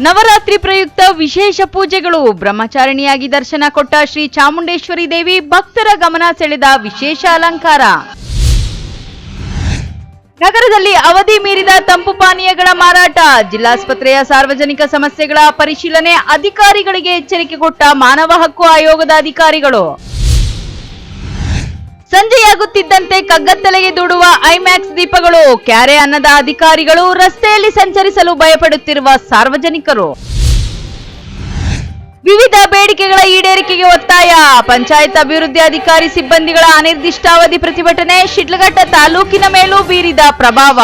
ನವರಾತ್ರಿ ಪ್ರಯುಕ್ತ ವಿಶೇಷ ಪೂಜೆಗಳು. ಬ್ರಹ್ಮಚಾರಿಣಿಯಾಗಿ ದರ್ಶನ ಕೊಟ್ಟ ಶ್ರೀ ಚಾಮುಂಡೇಶ್ವರಿ ದೇವಿ ಭಕ್ತರ ಗಮನ ಸೆಳೆದ ವಿಶೇಷ ಅಲಂಕಾರ. ನಗರದಲ್ಲಿ ಅವಧಿ ಮೀರಿದ ತಂಪು ಪಾನೀಯಗಳ ಮಾರಾಟ. ಜಿಲ್ಲಾಸ್ಪತ್ರೆಯ ಸಾರ್ವಜನಿಕ ಸಮಸ್ಯೆಗಳ ಪರಿಶೀಲನೆ. ಅಧಿಕಾರಿಗಳಿಗೆ ಎಚ್ಚರಿಕೆ ಕೊಟ್ಟ ಮಾನವ ಹಕ್ಕು ಆಯೋಗದ ಅಧಿಕಾರಿಗಳು. ಸಂಜೆಯಾಗುತ್ತಿದ್ದಂತೆ ಕಗ್ಗತ್ತಲೆಗೆ ದೂಡುವ ಐಮ್ಯಾಕ್ಸ್ ದೀಪಗಳು. ಕ್ಯಾರೆ ಅನ್ನದ ಅಧಿಕಾರಿಗಳು. ರಸ್ತೆಯಲ್ಲಿ ಸಂಚರಿಸಲು ಭಯಪಡುತ್ತಿರುವ ಸಾರ್ವಜನಿಕರು. ವಿವಿಧ ಬೇಡಿಕೆಗಳ ಈಡೇರಿಕೆಗೆ ಒತ್ತಾಯ. ಪಂಚಾಯತ್ ಅಭಿವೃದ್ಧಿ ಅಧಿಕಾರಿ ಸಿಬ್ಬಂದಿಗಳ ಅನಿರ್ದಿಷ್ಟಾವಧಿ ಪ್ರತಿಭಟನೆ. ಶಿಡ್ಲಘಟ್ಟ ತಾಲೂಕಿನ ಮೇಲೂ ಬೀರಿದ ಪ್ರಭಾವ.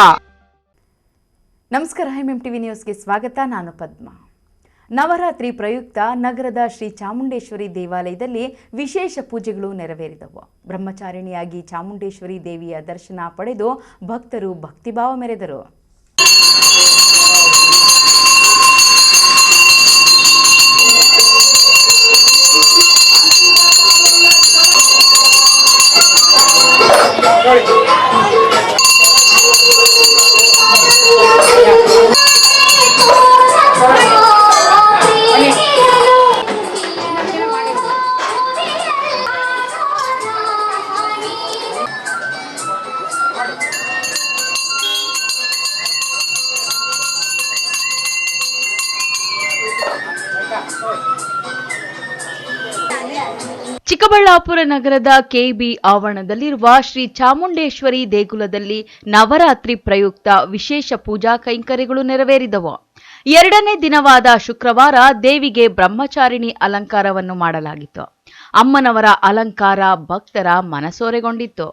ನಮಸ್ಕಾರ, MMTV ನ್ಯೂಸ್ಗೆ ಸ್ವಾಗತ. ನಾನು ಪದ್ಮ. ನವರಾತ್ರಿ ಪ್ರಯುಕ್ತ ನಗರದ ಶ್ರೀ ಚಾಮುಂಡೇಶ್ವರಿ ದೇವಾಲಯದಲ್ಲಿ ವಿಶೇಷ ಪೂಜೆಗಳು ನೆರವೇರಿದವು. ಬ್ರಹ್ಮಚಾರಿಣಿಯಾಗಿ ಚಾಮುಂಡೇಶ್ವರಿ ದೇವಿಯ ದರ್ಶನ ಪಡೆದು ಭಕ್ತರು ಭಕ್ತಿಭಾವ ಮೆರೆದರು. ಚಿಕ್ಕಬಳ್ಳಾಪುರ ನಗರದ KB ಆವರಣದಲ್ಲಿರುವ ಶ್ರೀ ಚಾಮುಂಡೇಶ್ವರಿ ದೇಗುಲದಲ್ಲಿ ನವರಾತ್ರಿ ಪ್ರಯುಕ್ತ ವಿಶೇಷ ಪೂಜಾ ಕೈಂಕರ್ಯಗಳು ನೆರವೇರಿದವು. ಎರಡನೇ ದಿನವಾದ ಶುಕ್ರವಾರ ದೇವಿಗೆ ಬ್ರಹ್ಮಚಾರಿಣಿ ಅಲಂಕಾರವನ್ನು ಮಾಡಲಾಗಿತ್ತು. ಅಮ್ಮನವರ ಅಲಂಕಾರ ಭಕ್ತರ ಮನಸೂರೆಗೊಂಡಿತ್ತು.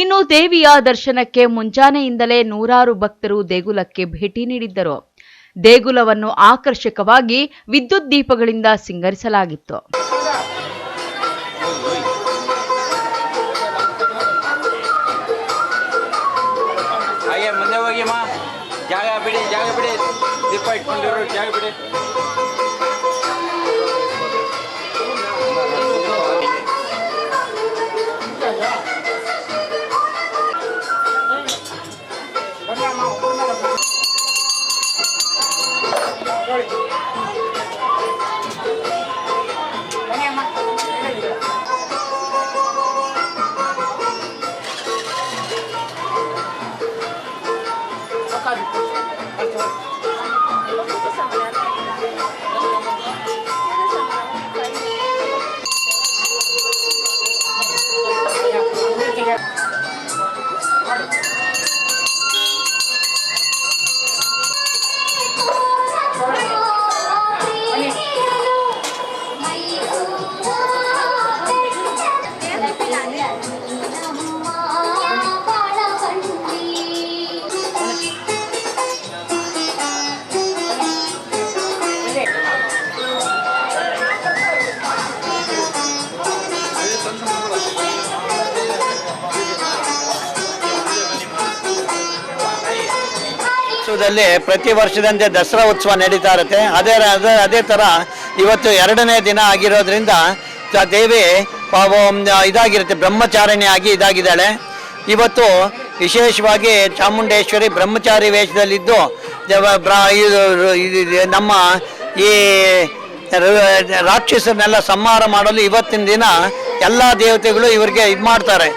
ಇನ್ನು ದೇವಿಯ ದರ್ಶನಕ್ಕೆ ಮುಂಜಾನೆಯಿಂದಲೇ ನೂರಾರು ಭಕ್ತರು ದೇಗುಲಕ್ಕೆ ಭೇಟಿ ನೀಡಿದ್ದರು. ದೇಗುಲವನ್ನು ಆಕರ್ಷಕವಾಗಿ ವಿದ್ಯುತ್ ದೀಪಗಳಿಂದ ಸಿಂಗರಿಸಲಾಗಿತ್ತು. ಜಾಗ ಬಿಡಿ ದೀಪ ಇಟ್ಕೊಂಡಿರೋ ಜಾಗ ಬಿಡಿ. ಪ್ರತಿ ವರ್ಷದಂತೆ ದಸರಾ ಉತ್ಸವ ನಡೀತಾ ಇರುತ್ತೆ. ಅದೇ ತರ ಇವತ್ತು ಎರಡನೇ ದಿನ ಆಗಿರೋದ್ರಿಂದ ದೇವಿ ಇದಾಗಿರುತ್ತೆ, ಬ್ರಹ್ಮಚಾರಿಣಿಯಾಗಿ ಇದಾಗಿದ್ದಾಳೆ. ಇವತ್ತು ವಿಶೇಷವಾಗಿ ಚಾಮುಂಡೇಶ್ವರಿ ಬ್ರಹ್ಮಚಾರಿ ವೇಷದಲ್ಲಿದ್ದು ನಮ್ಮ ಈ ರಾಕ್ಷಸರನ್ನೆಲ್ಲ ಸಂಹಾರ ಮಾಡಲು ಇವತ್ತಿನ ದಿನ ಎಲ್ಲ ದೇವತೆಗಳು ಇವರಿಗೆ ಇದು ಮಾಡ್ತಾರೆ,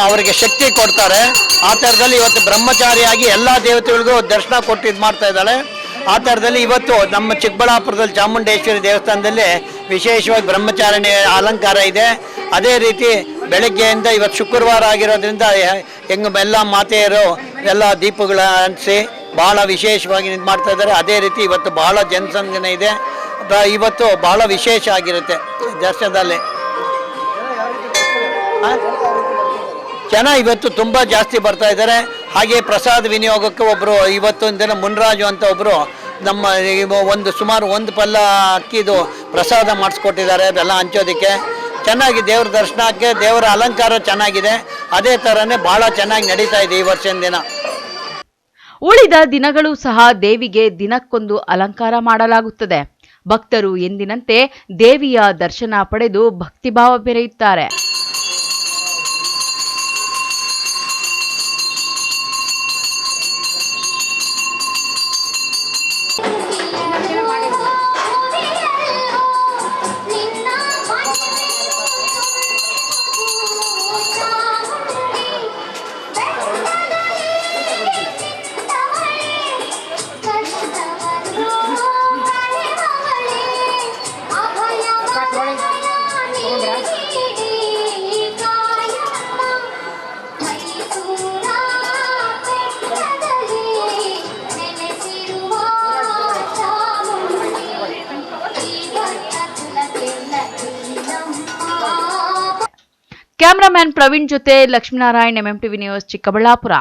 ಅವರಿಗೆ ಶಕ್ತಿ ಕೊಡ್ತಾರೆ. ಆ ಥರದಲ್ಲಿ ಇವತ್ತು ಬ್ರಹ್ಮಚಾರಿಯಾಗಿ ಎಲ್ಲ ದೇವತೆಗಳಿಗೂ ದರ್ಶನ ಕೊಟ್ಟು ಇದು ಮಾಡ್ತಾ ಇದ್ದಾಳೆ. ಆ ಥರದಲ್ಲಿ ಇವತ್ತು ನಮ್ಮ ಚಿಕ್ಕಬಳ್ಳಾಪುರದಲ್ಲಿ ಚಾಮುಂಡೇಶ್ವರಿ ದೇವಸ್ಥಾನದಲ್ಲಿ ವಿಶೇಷವಾಗಿ ಬ್ರಹ್ಮಚಾರಿಣಿ ಅಲಂಕಾರ ಇದೆ. ಅದೇ ರೀತಿ ಬೆಳಗ್ಗೆಯಿಂದ ಇವತ್ತು ಶುಕ್ರವಾರ ಆಗಿರೋದ್ರಿಂದ ಎಲ್ಲ ಮಾತೆಯರು ಎಲ್ಲ ದೀಪಗಳ ಹಂಚಿಸಿ ಭಾಳ ವಿಶೇಷವಾಗಿ ಇದು ಮಾಡ್ತಾ ಇದ್ದಾರೆ. ಅದೇ ರೀತಿ ಇವತ್ತು ಭಾಳ ಜನಸಂಖ್ಯೆ ಇದೆ. ಇವತ್ತು ಭಾಳ ವಿಶೇಷ ಆಗಿರುತ್ತೆ ದರ್ಶನದಲ್ಲಿ. ಜನ ಇವತ್ತು ತುಂಬ ಜಾಸ್ತಿ ಬರ್ತಾ ಇದ್ದಾರೆ. ಹಾಗೆ ಪ್ರಸಾದ ವಿನಿಯೋಗಕ್ಕೆ ಒಬ್ಬರು ಇವತ್ತೊಂದು ದಿನ ಮುನ್ರಾಜು ಅಂತ ಒಬ್ಬರು ನಮ್ಮ ಸುಮಾರು ಒಂದು ಪಲ್ಲ ಅಕ್ಕಿದು ಪ್ರಸಾದ ಮಾಡಿಸ್ಕೊಟ್ಟಿದ್ದಾರೆ ಬೆಲ್ಲ ಹಂಚೋದಕ್ಕೆ. ಚೆನ್ನಾಗಿ ದೇವ್ರ ದರ್ಶನಕ್ಕೆ ದೇವರ ಅಲಂಕಾರ ಚೆನ್ನಾಗಿದೆ. ಅದೇ ಥರನೇ ಭಾಳ ಚೆನ್ನಾಗಿ ನಡೀತಾ ಇದೆ ಈ ವರ್ಷದ ದಿನ. ಉಳಿದ ದಿನಗಳೂ ಸಹ ದೇವಿಗೆ ದಿನಕ್ಕೊಂದು ಅಲಂಕಾರ ಮಾಡಲಾಗುತ್ತದೆ. ಭಕ್ತರು ಎಂದಿನಂತೆ ದೇವಿಯ ದರ್ಶನ ಪಡೆದು ಭಕ್ತಿಭಾವ ಬೆರೆಯುತ್ತಾರೆ. ಕ್ಯಾಮರಾಮ್ಯಾನ್ ಪ್ರವೀಣ್ ಜೊತೆ ಲಕ್ಷ್ಮೀನಾರಾಯಣ್, ಎಂಎಂಟಿವಿ ನ್ಯೂಸ್, ಚಿಕ್ಕಬಳ್ಳಾಪುರ.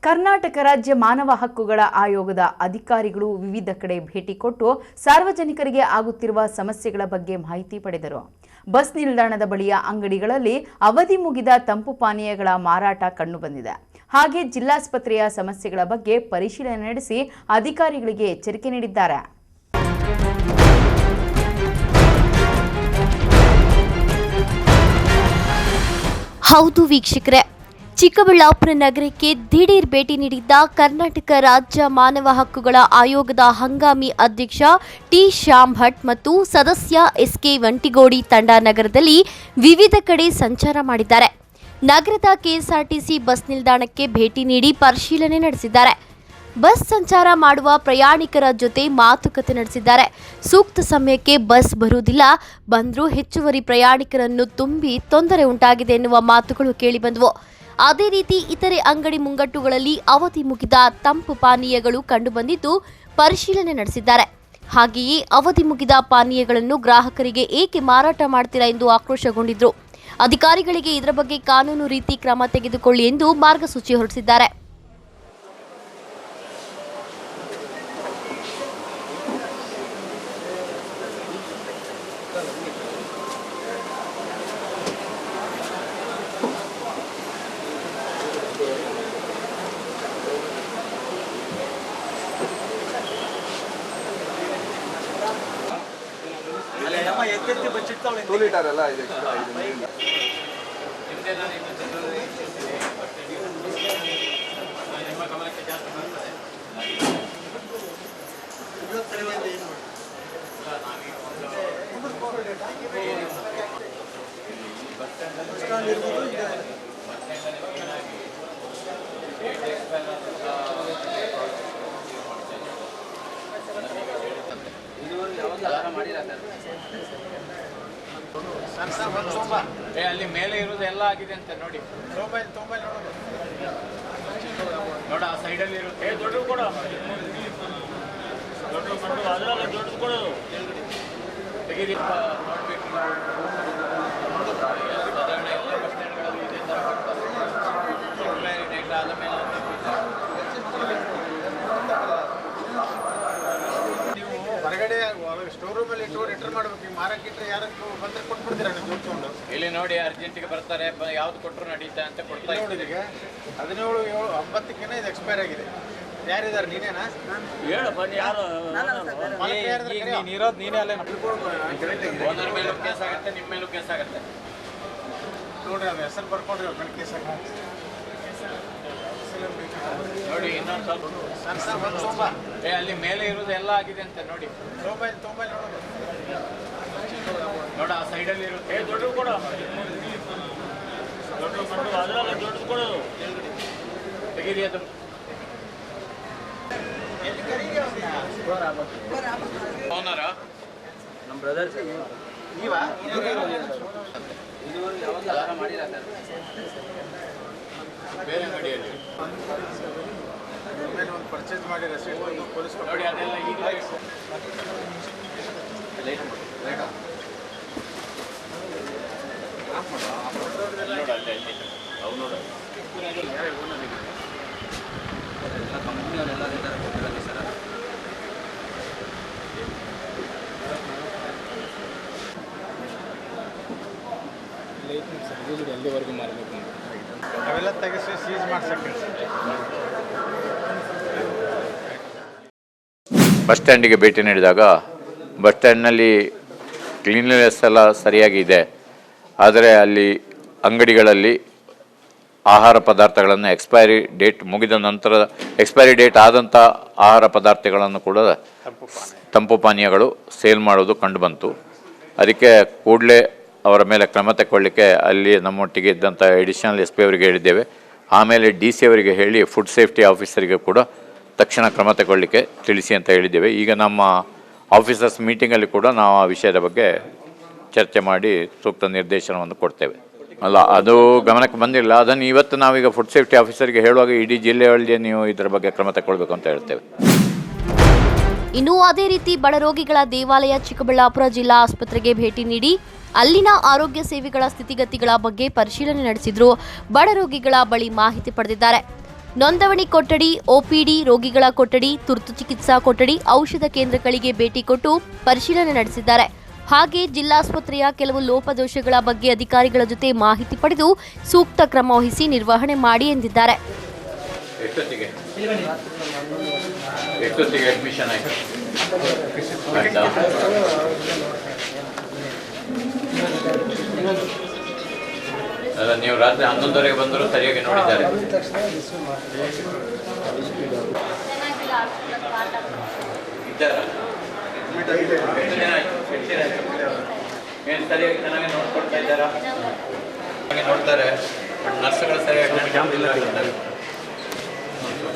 ಕರ್ನಾಟಕ ರಾಜ್ಯ ಮಾನವ ಹಕ್ಕುಗಳ ಆಯೋಗದ ಅಧಿಕಾರಿಗಳು ವಿವಿಧ ಕಡೆ ಭೇಟಿ ಕೊಟ್ಟು ಸಾರ್ವಜನಿಕರಿಗೆ ಆಗುತ್ತಿರುವ ಸಮಸ್ಯೆಗಳ ಬಗ್ಗೆ ಮಾಹಿತಿ ಪಡೆದರು. ಬಸ್ ನಿಲ್ದಾಣದ ಬಳಿಯ ಅಂಗಡಿಗಳಲ್ಲಿ ಅವಧಿ ಮುಗಿದ ತಂಪು ಪಾನೀಯಗಳ ಮಾರಾಟ ಕಂಡುಬಂದಿದೆ. ಹಾಗೆ ಜಿಲ್ಲಾಸ್ಪತ್ರೆಯ ಸಮಸ್ಯೆಗಳ ಬಗ್ಗೆ ಪರಿಶೀಲನೆ ನಡೆಸಿ ಅಧಿಕಾರಿಗಳಿಗೆ ಎಚ್ಚರಿಕೆ ನೀಡಿದ್ದಾರೆ. ಹೌದು ವೀಕ್ಷಕರೇ, ಚಿಕ್ಕಬಳ್ಳಾಪುರ ನಗರಕ್ಕೆ ದಿಢೀರ್ ಭೇಟಿ ನೀಡಿದ್ದ ಕರ್ನಾಟಕ ರಾಜ್ಯ ಮಾನವ ಹಕ್ಕುಗಳ ಆಯೋಗದ ಹಂಗಾಮಿ ಅಧ್ಯಕ್ಷ ಟಿ ಶ್ಯಾಮ್ ಭಟ್ ಮತ್ತು ಸದಸ್ಯ ಎಸ್ಕೆ ವಂಟಿಗೋಡಿ ತಂಡ ನಗರದಲ್ಲಿ ವಿವಿಧ ಕಡೆ ಸಂಚಾರ ಮಾಡಿದ್ದಾರೆ. ನಗರದ ಕೆಎಸ್ಆರ್ಟಿಸಿ ಬಸ್ ನಿಲ್ದಾಣಕ್ಕೆ ಭೇಟಿ ನೀಡಿ ಪರಿಶೀಲನೆ ನಡೆಸಿದ್ದಾರೆ. ಬಸ್ ಸಂಚಾರ ಮಾಡುವ ಪ್ರಯಾಣಿಕರ ಜೊತೆ ಮಾತುಕತೆ ನಡೆಸಿದ್ದಾರೆ. ಸೂಕ್ತ ಸಮಯಕ್ಕೆ ಬಸ್ ಬರುವುದಿಲ್ಲ, ಬಂದರೂ ಹೆಚ್ಚುವರಿ ಪ್ರಯಾಣಿಕರನ್ನು ತುಂಬಿ ತೊಂದರೆ ಉಂಟಾಗಿದೆ ಎನ್ನುವ ಮಾತುಗಳು ಕೇಳಿಬಂದವು. ಅದೇ ರೀತಿ ಇತರೆ ಅಂಗಡಿ ಮುಂಗಟ್ಟುಗಳಲ್ಲಿ ಅವಧಿ ಮುಗಿದ ತಂಪು ಪಾನೀಯಗಳು ಕಂಡುಬಂದಿದ್ದು ಪರಿಶೀಲನೆ ನಡೆಸಿದ್ದಾರೆ. ಹಾಗೆಯೇ ಅವಧಿ ಮುಗಿದ ಪಾನೀಯಗಳನ್ನು ಗ್ರಾಹಕರಿಗೆ ಏಕೆ ಮಾರಾಟ ಮಾಡ್ತೀರಾ ಎಂದು ಆಕ್ರೋಶಗೊಂಡಿದ್ರು. ಅಧಿಕಾರಿಗಳಿಗೆ ಇದರ ಬಗ್ಗೆ ಕಾನೂನು ರೀತಿ ಕ್ರಮ ತೆಗೆದುಕೊಳ್ಳಿ ಎಂದು ಮಾರ್ಗಸೂಚಿ ಹೊರಡಿಸಿದ್ದಾರೆ. ಟೂ ಲೀಟರ್ ಎಲ್ಲ ಇದೆ. ಅಲ್ಲಿ ಮೇಲೆ ಇರೋದು ಎಲ್ಲ ಆಗಿದೆ ಅಂತ ನೋಡಿ. ನೋಡ ಆ ಸೈಡಲ್ಲಿ ಇರುತ್ತೆ. ದೊಡ್ಡ ಕೊಡ, ದೊಡ್ಡದು ಕೊಡೋದು ತೆಗೀರಿ. ನೋಡ್ಬೇಕು ಸಾಧಾರಣ ಎಲ್ಲ ಬಸ್ ಸ್ಟ್ಯಾಂಡ್ಗಳಲ್ಲಿ ಇದೇ ಥರ ಕೊಡ್ತಾರೆ. ಡೇಟ್ ಆದ ಮೇಲೆ ಹೊರಗಡೆ ಸ್ಟೋರ್ ರೂಮಲ್ಲಿ ಇಟ್ಟು ರಿಟರ್ನ್ ಮಾಡ್ಬೇಕು. ಮಾರಕ್ಕೆ ಇಟ್ಟರೆ ಯಾರು ಬಂದರೆ ಕೊಟ್ಬಿಡ್ತೀರಾ ನೀವು ದುಡ್ಡು ತೊಗೊಂಡು? ಇಲ್ಲಿ ನೋಡಿ ಅರ್ಜೆಂಟಿಗೆ ಬರ್ತಾರೆ, ಯಾವ್ದು ಕೊಟ್ಟರು ನಡೀತಾ ಅಂತ ಕೊಡ್ತಾ ಇದ್ದೀವಿ. 17/9 ಇದು ಎಕ್ಸ್ಪೈರ್ ಆಗಿದೆ. ಯಾರಿದ್ದಾರೆ? ನೀನೇನಾ? ಹೇಳಪ್ಪ, ಯಾರು ಇರೋದು ನೀನೇ ಅಲ್ಲೇ. ಓನರ್ ಮೇಲೂ ಕೇಸ್ ಆಗುತ್ತೆ, ನಿಮ್ಮ ಮೇಲೂ ಕೇಸ್ ಆಗುತ್ತೆ. ನೋಡ್ರಿ ಅದು ಹೆಸರು ಬರ್ಕೊಂಡ್ರಿ ಅವ್ರ ಕೇಸ್ ನೋಡಿ. ಇನ್ನೊಂದು ಸ್ವಲ್ಪ ಅಲ್ಲಿ ಮೇಲೆ ಇರೋದು ಎಲ್ಲ ಆಗಿದೆ ಅಂತ ನೋಡಿ. ನೋಡ ಆ ಸೈಡಲ್ಲಿ ಇರುತ್ತೆ. ದೊಡ್ಡದು ಕೊಡ, ದೊಡ್ಡದು ಕೊಡೋದು ತೆಗೀರಿ. ಅದು ಓನರ ನಮ್ಮ ಬ್ರದರ್ಸ್ ನೀವಾ? ಬೇರೆ ಅಂಗಡಿಯಲ್ಲಿ ಒಂದು ಪರ್ಚೇಸ್ ಮಾಡಿ ರಸೀಟ್ ಪೊಲೀಸ್ ನೋಡಿ. ಅದೆಲ್ಲ ಈಗ ನೋಡಿ ಅಲ್ಲಿ ಅವೆಲ್ಲ ತೆಗೆಸಿ ಸೀಸ್ ಮಾಡ್ಸಕ್ಕೆ ಬಸ್ ಸ್ಟ್ಯಾಂಡಿಗೆ ಭೇಟಿ ನೀಡಿದಾಗ ಬಸ್ ಸ್ಟ್ಯಾಂಡ್ನಲ್ಲಿ ಕ್ಲೀನ್ನೆಸ್ ಎಲ್ಲ ಸರಿಯಾಗಿದೆ. ಆದರೆ ಅಲ್ಲಿ ಅಂಗಡಿಗಳಲ್ಲಿ ಆಹಾರ ಪದಾರ್ಥಗಳನ್ನು ಎಕ್ಸ್ಪೈರಿ ಡೇಟ್ ಮುಗಿದ ನಂತರ ಎಕ್ಸ್ಪೈರಿ ಡೇಟ್ ಆದಂಥ ಆಹಾರ ಪದಾರ್ಥಗಳನ್ನು ಕೂಡ ತಂಪು ಪಾನೀಯಗಳು ಸೇಲ್ ಮಾಡೋದು ಕಂಡುಬಂತು. ಅದಕ್ಕೆ ಕೂಡಲೇ ಅವರ ಮೇಲೆ ಕ್ರಮ ತಗೊಳ್ಳಿಕ್ಕೆ ಅಲ್ಲಿ ನಮ್ಮೊಟ್ಟಿಗೆ ಇದ್ದಂಥ ಎಡಿಷನಲ್ SP ಅವರಿಗೆ ಹೇಳಿದ್ದೇವೆ. ಆಮೇಲೆ DC ಅವರಿಗೆ ಹೇಳಿ ಫುಡ್ ಸೇಫ್ಟಿ ಆಫೀಸರಿಗೆ ಕೂಡ ತಕ್ಷಣ ಕ್ರಮ ತಗೊಳ್ಳಿಕ್ಕೆ ತಿಳಿಸಿ ಅಂತ ಹೇಳಿದ್ದೇವೆ. ಈಗ ನಮ್ಮ ಆಫೀಸರ್ಸ್ ಮೀಟಿಂಗಲ್ಲಿ ಕೂಡ ನಾವು ಆ ವಿಷಯದ ಬಗ್ಗೆ ಚರ್ಚೆ ಮಾಡಿ ಸೂಕ್ತ ನಿರ್ದೇಶನವನ್ನು ಕೊಡ್ತೇವೆ. ಅಲ್ಲ, ಅದು ಗಮನಕ್ಕೆ ಬಂದಿಲ್ಲ. ಅದನ್ನು ಇವತ್ತು ನಾವೀಗ ಫುಡ್ ಸೇಫ್ಟಿ ಆಫೀಸರ್ಗೆ ಹೇಳುವಾಗ ಇಡೀ ಜಿಲ್ಲೆಯಲ್ಲಿ ನೀವು ಇದರ ಬಗ್ಗೆ ಕ್ರಮ ತಗೊಳ್ಬೇಕು ಅಂತ ಹೇಳ್ತೇವೆ. ಇನ್ನು ಅದೇ ರೀತಿ ಬಡ ರೋಗಿಗಳ ದೇವಾಲಯ ಚಿಕ್ಕಬಳ್ಳಾಪುರ ಜಿಲ್ಲಾ ಆಸ್ಪತ್ರೆಗೆ ಭೇಟಿ ನೀಡಿ ಅಲ್ಲಿನ ಆರೋಗ್ಯ ಸೇವೆಗಳ ಸ್ಥಿತಿಗತಿಗಳ ಬಗ್ಗೆ ಪರಿಶೀಲನೆ ನಡೆಸಿದ್ರು. ಬಡ ರೋಗಿಗಳ ಬಳಿ ಮಾಹಿತಿ ಪಡೆದಿದ್ದಾರೆ. ನೋಂದಣಿ ಕೊಠಡಿ, OPD, ರೋಗಿಗಳ ಕೊಠಡಿ, ತುರ್ತು ಚಿಕಿತ್ಸಾ ಕೊಠಡಿ, ಔಷಧ ಕೇಂದ್ರಗಳಿಗೆ ಭೇಟಿ ಕೊಟ್ಟು ಪರಿಶೀಲನೆ ನಡೆಸಿದ್ದಾರೆ. ಹಾಗೆ ಜಿಲ್ಲಾಸ್ಪತ್ರೆಯ ಕೆಲವು ಲೋಪದೋಷಗಳ ಬಗ್ಗೆ ಅಧಿಕಾರಿಗಳ ಜೊತೆ ಮಾಹಿತಿ ಪಡೆದು ಸೂಕ್ತ ಕ್ರಮ ವಹಿಸಿ ನಿರ್ವಹಣೆ ಮಾಡಿ ಎಂದಿದ್ದಾರೆ. ಎಷ್ಟೊತ್ತಿಗೆ ಅಡ್ಮಿಷನ್ ಆಯಿತು? ಅಲ್ಲ, ನೀವು ರಾತ್ರಿ 11:30ಗೆ ಬಂದರೂ ಸರಿಯಾಗಿ ನೋಡಿದ್ದಾರೆ. ಇದ್ದಾರಾ? ಏನು ಸರಿಯಾಗಿ ಚೆನ್ನಾಗಿ ನೋಡ್ಕೊಳ್ತಾ ಇದ್ದಾರಾ? ಹಾಗೆ ನೋಡ್ತಾರೆ, ಬಟ್ ನರ್ಸ್ಗಳು ಸರಿಯಾಗಿ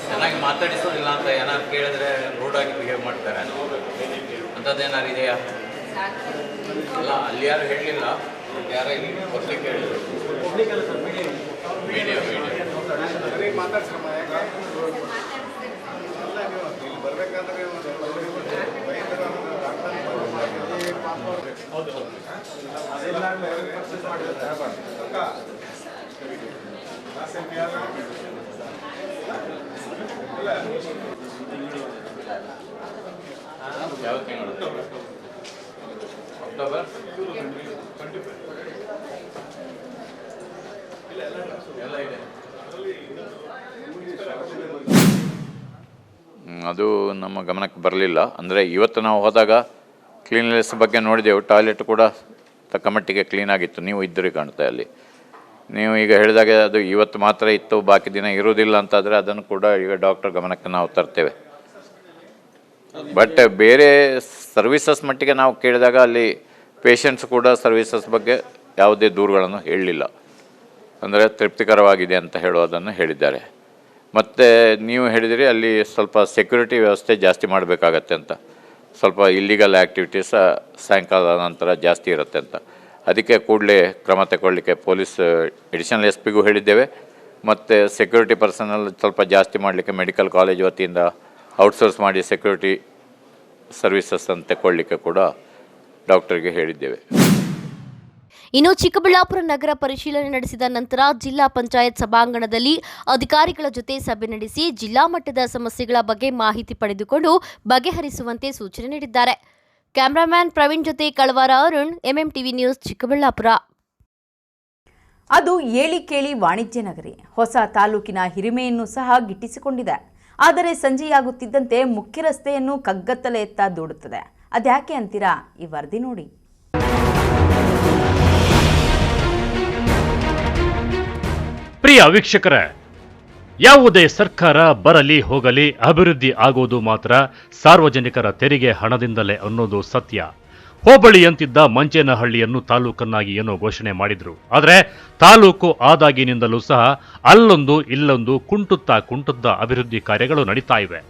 ಚೆನ್ನಾಗಿ ಮಾತಾಡಿಸೋದಿಲ್ಲ ಅಂತ ಏನಾದ್ರು ಕೇಳಿದ್ರೆ ರೂಢಾಗಿ ಬಿಹೇವ್ ಮಾಡ್ತಾರೆ. ಅಂಥದ್ದೇನಾದ್ರು ಇದೆಯಾ? ಅಲ್ಲ, ಅಲ್ಲಿ ಯಾರು ಹೇಳಲಿಲ್ಲ, ಯಾರೋ ಇಲ್ಲಿ ಬರ್ಲಿಕ್ಕೆ ಹೇಳಿದ್ರು. ಮೀಡಿಯಾ ಬರ್ಬೇಕಾದ್ರೆ ಯಾವ ತಿಂಗಳು? ಅಕ್ಟೋಬರ್? ಎಲ್ಲ ಇದೆ. ಅದು ನಮ್ಮ ಗಮನಕ್ಕೆ ಬರಲಿಲ್ಲ. ಅಂದರೆ ಇವತ್ತು ನಾವು ಹೋದಾಗ ಕ್ಲೀನ್ನೆಸ್ ಬಗ್ಗೆ ನೋಡಿದೆವು. ಟಾಯ್ಲೆಟ್ ಕೂಡ ತಕ್ಕ ಮಟ್ಟಿಗೆ ಕ್ಲೀನಾಗಿತ್ತು. ನೀವು ಇದ್ದರೆ ಕಾಣುತ್ತೆ ಅಲ್ಲಿ. ನೀವು ಈಗ ಹೇಳಿದಾಗ ಅದು ಇವತ್ತು ಮಾತ್ರ ಇತ್ತು, ಬಾಕಿ ದಿನ ಇರುವುದಿಲ್ಲ ಅಂತಾದರೆ ಅದನ್ನು ಕೂಡ ಈಗ ಡಾಕ್ಟರ್ ಗಮನಕ್ಕೆ ನಾವು ತರ್ತೇವೆ. ಬಟ್ ಬೇರೆ ಸರ್ವಿಸಸ್ ಮಟ್ಟಿಗೆ ನಾವು ಕೇಳಿದಾಗ ಅಲ್ಲಿ ಪೇಷಂಟ್ಸ್ ಕೂಡ ಸರ್ವಿಸಸ್ ಬಗ್ಗೆ ಯಾವುದೇ ದೂರುಗಳನ್ನು ಹೇಳಲಿಲ್ಲ. ಅಂದರೆ ತೃಪ್ತಿಕರವಾಗಿದೆ ಅಂತ ಹೇಳೋದನ್ನು ಹೇಳಿದ್ದಾರೆ. ಮತ್ತು ನೀವು ಹೇಳಿದಿರಿ ಅಲ್ಲಿ ಸ್ವಲ್ಪ ಸೆಕ್ಯೂರಿಟಿ ವ್ಯವಸ್ಥೆ ಜಾಸ್ತಿ ಮಾಡಬೇಕಾಗತ್ತೆ ಅಂತ. ಸ್ವಲ್ಪ ಇಲ್ಲಿಗಲ್ ಆ್ಯಕ್ಟಿವಿಟೀಸ್ ಸಾಯಂಕಾಲದ ನಂತರ ಜಾಸ್ತಿ ಇರುತ್ತೆ ಅಂತ. ಅದಕ್ಕೆ ಕೂಡಲೇ ಕ್ರಮ ತಗೊಳ್ಳಿಕ್ಕೆ ಪೊಲೀಸ್ ಎಡಿಷನಲ್ SPಗೂ ಹೇಳಿದ್ದೇವೆ. ಮತ್ತು ಸೆಕ್ಯೂರಿಟಿ ಪರ್ಸನಲ್ ಸ್ವಲ್ಪ ಜಾಸ್ತಿ ಮಾಡಲಿಕ್ಕೆ ಮೆಡಿಕಲ್ ಕಾಲೇಜ್ ವತಿಯಿಂದ ಔಟ್ಸೋರ್ಸ್ ಮಾಡಿ ಸೆಕ್ಯೂರಿಟಿ ಸರ್ವಿಸಸ್ ಅಂತ ತಗೊಳ್ಳಿಕ್ಕೆ ಕೂಡ ಡಾಕ್ಟರ್ಗೆ ಹೇಳಿದ್ದೇವೆ. ಇನ್ನು ಚಿಕ್ಕಬಳ್ಳಾಪುರ ನಗರ ಪರಿಶೀಲನೆ ನಡೆಸಿದ ನಂತರ ಜಿಲ್ಲಾ ಪಂಚಾಯತ್ ಸಭಾಂಗಣದಲ್ಲಿ ಅಧಿಕಾರಿಗಳ ಜೊತೆ ಸಭೆ ನಡೆಸಿ ಜಿಲ್ಲಾ ಮಟ್ಟದ ಸಮಸ್ಯೆಗಳ ಬಗ್ಗೆ ಮಾಹಿತಿ ಪಡೆದುಕೊಂಡು ಬಗೆಹರಿಸುವಂತೆ ಸೂಚನೆ ನೀಡಿದ್ದಾರೆ. ಕ್ಯಾಮರಾಮ್ಯಾನ್ ಪ್ರವೀಣ್ ಜೊತೆ ಕಳವಾರ ಅರುಣ್, MMTV ನ್ಯೂಸ್, ಚಿಕ್ಕಬಳ್ಳಾಪುರ. ಅದು ಏಳಿ ಕೇಳಿ ವಾಣಿಜ್ಯ ನಗರಿ ಹೊಸ ತಾಲೂಕಿನ ಹಿರಿಮೆಯನ್ನು ಸಹ ಗಿಟ್ಟಿಸಿಕೊಂಡಿದೆ. ಆದರೆ ಸಂಜೆಯಾಗುತ್ತಿದ್ದಂತೆ ಮುಖ್ಯ ರಸ್ತೆಯನ್ನು ಕಗ್ಗತ್ತಲೆ ಎತ್ತ ದೂಡುತ್ತದೆ. ಅದ್ಯಾಕೆ ಅಂತೀರಾ? ಈ ವರದಿ ನೋಡಿ. ಪ್ರಿಯ ವೀಕ್ಷಕರೇ, ಯಾವುದೇ ಸರ್ಕಾರ ಬರಲಿ ಹೋಗಲಿ ಅಭಿವೃದ್ಧಿ ಆಗೋದು ಮಾತ್ರ ಸಾರ್ವಜನಿಕರ ತೆರಿಗೆ ಹಣದಿಂದಲೇ ಅನ್ನೋದು ಸತ್ಯ. ಹೋಬಳಿಯಂತಿದ್ದ ಮಂಚೇನಹಳ್ಳಿಯನ್ನು ತಾಲೂಕನ್ನಾಗಿ ಏನೋ ಘೋಷಣೆ ಮಾಡಿದ್ರು. ಆದರೆ ತಾಲೂಕು ಆದಾಗಿನಿಂದಲೂ ಸಹ ಅಲ್ಲೊಂದು ಇಲ್ಲೊಂದು ಕುಂಟುತ್ತಾ ಅಭಿವೃದ್ಧಿ ಕಾರ್ಯಗಳು ನಡೀತಾ ಇವೆ.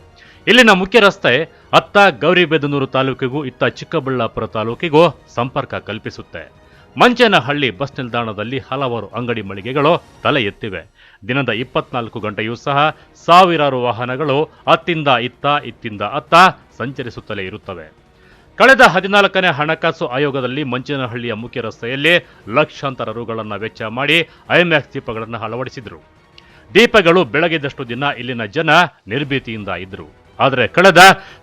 ಇಲ್ಲಿನ ಮುಖ್ಯ ರಸ್ತೆ ಅತ್ತ ಗೌರಿಬಿದನೂರು ತಾಲೂಕಿಗೂ ಇತ್ತ ಚಿಕ್ಕಬಳ್ಳಾಪುರ ತಾಲೂಕಿಗೂ ಸಂಪರ್ಕ ಕಲ್ಪಿಸುತ್ತೆ. ಮಂಚೇನಹಳ್ಳಿ ಬಸ್ ನಿಲ್ದಾಣದಲ್ಲಿ ಹಲವಾರು ಅಂಗಡಿ ಮಳಿಗೆಗಳು ತಲೆ ಎತ್ತಿವೆ. ದಿನದ 24 ಗಂಟೆಯೂ ಸಹ ಸಾವಿರಾರು ವಾಹನಗಳು ಅತ್ತಿಂದ ಇತ್ತ ಇತ್ತಿಂದ ಅತ್ತ ಸಂಚರಿಸುತ್ತಲೇ ಇರುತ್ತವೆ. ಕಳೆದ 14ನೇ ಹಣಕಾಸು ಆಯೋಗದಲ್ಲಿ ಮಂಚೇನಹಳ್ಳಿಯ ಮುಖ್ಯ ರಸ್ತೆಯಲ್ಲಿ ಲಕ್ಷಾಂತರ ರುಗಳನ್ನು ವೆಚ್ಚ ಮಾಡಿ ಐಮ್ಯಾಕ್ಸ್ ದೀಪಗಳನ್ನು ಅಳವಡಿಸಿದ್ರು. ದೀಪಗಳು ಬೆಳಗಿದಷ್ಟು ದಿನ ಇಲ್ಲಿನ ಜನ ನಿರ್ಭೀತಿಯಿಂದ ಇದ್ರು. ಆದರೆ ಕಳೆದ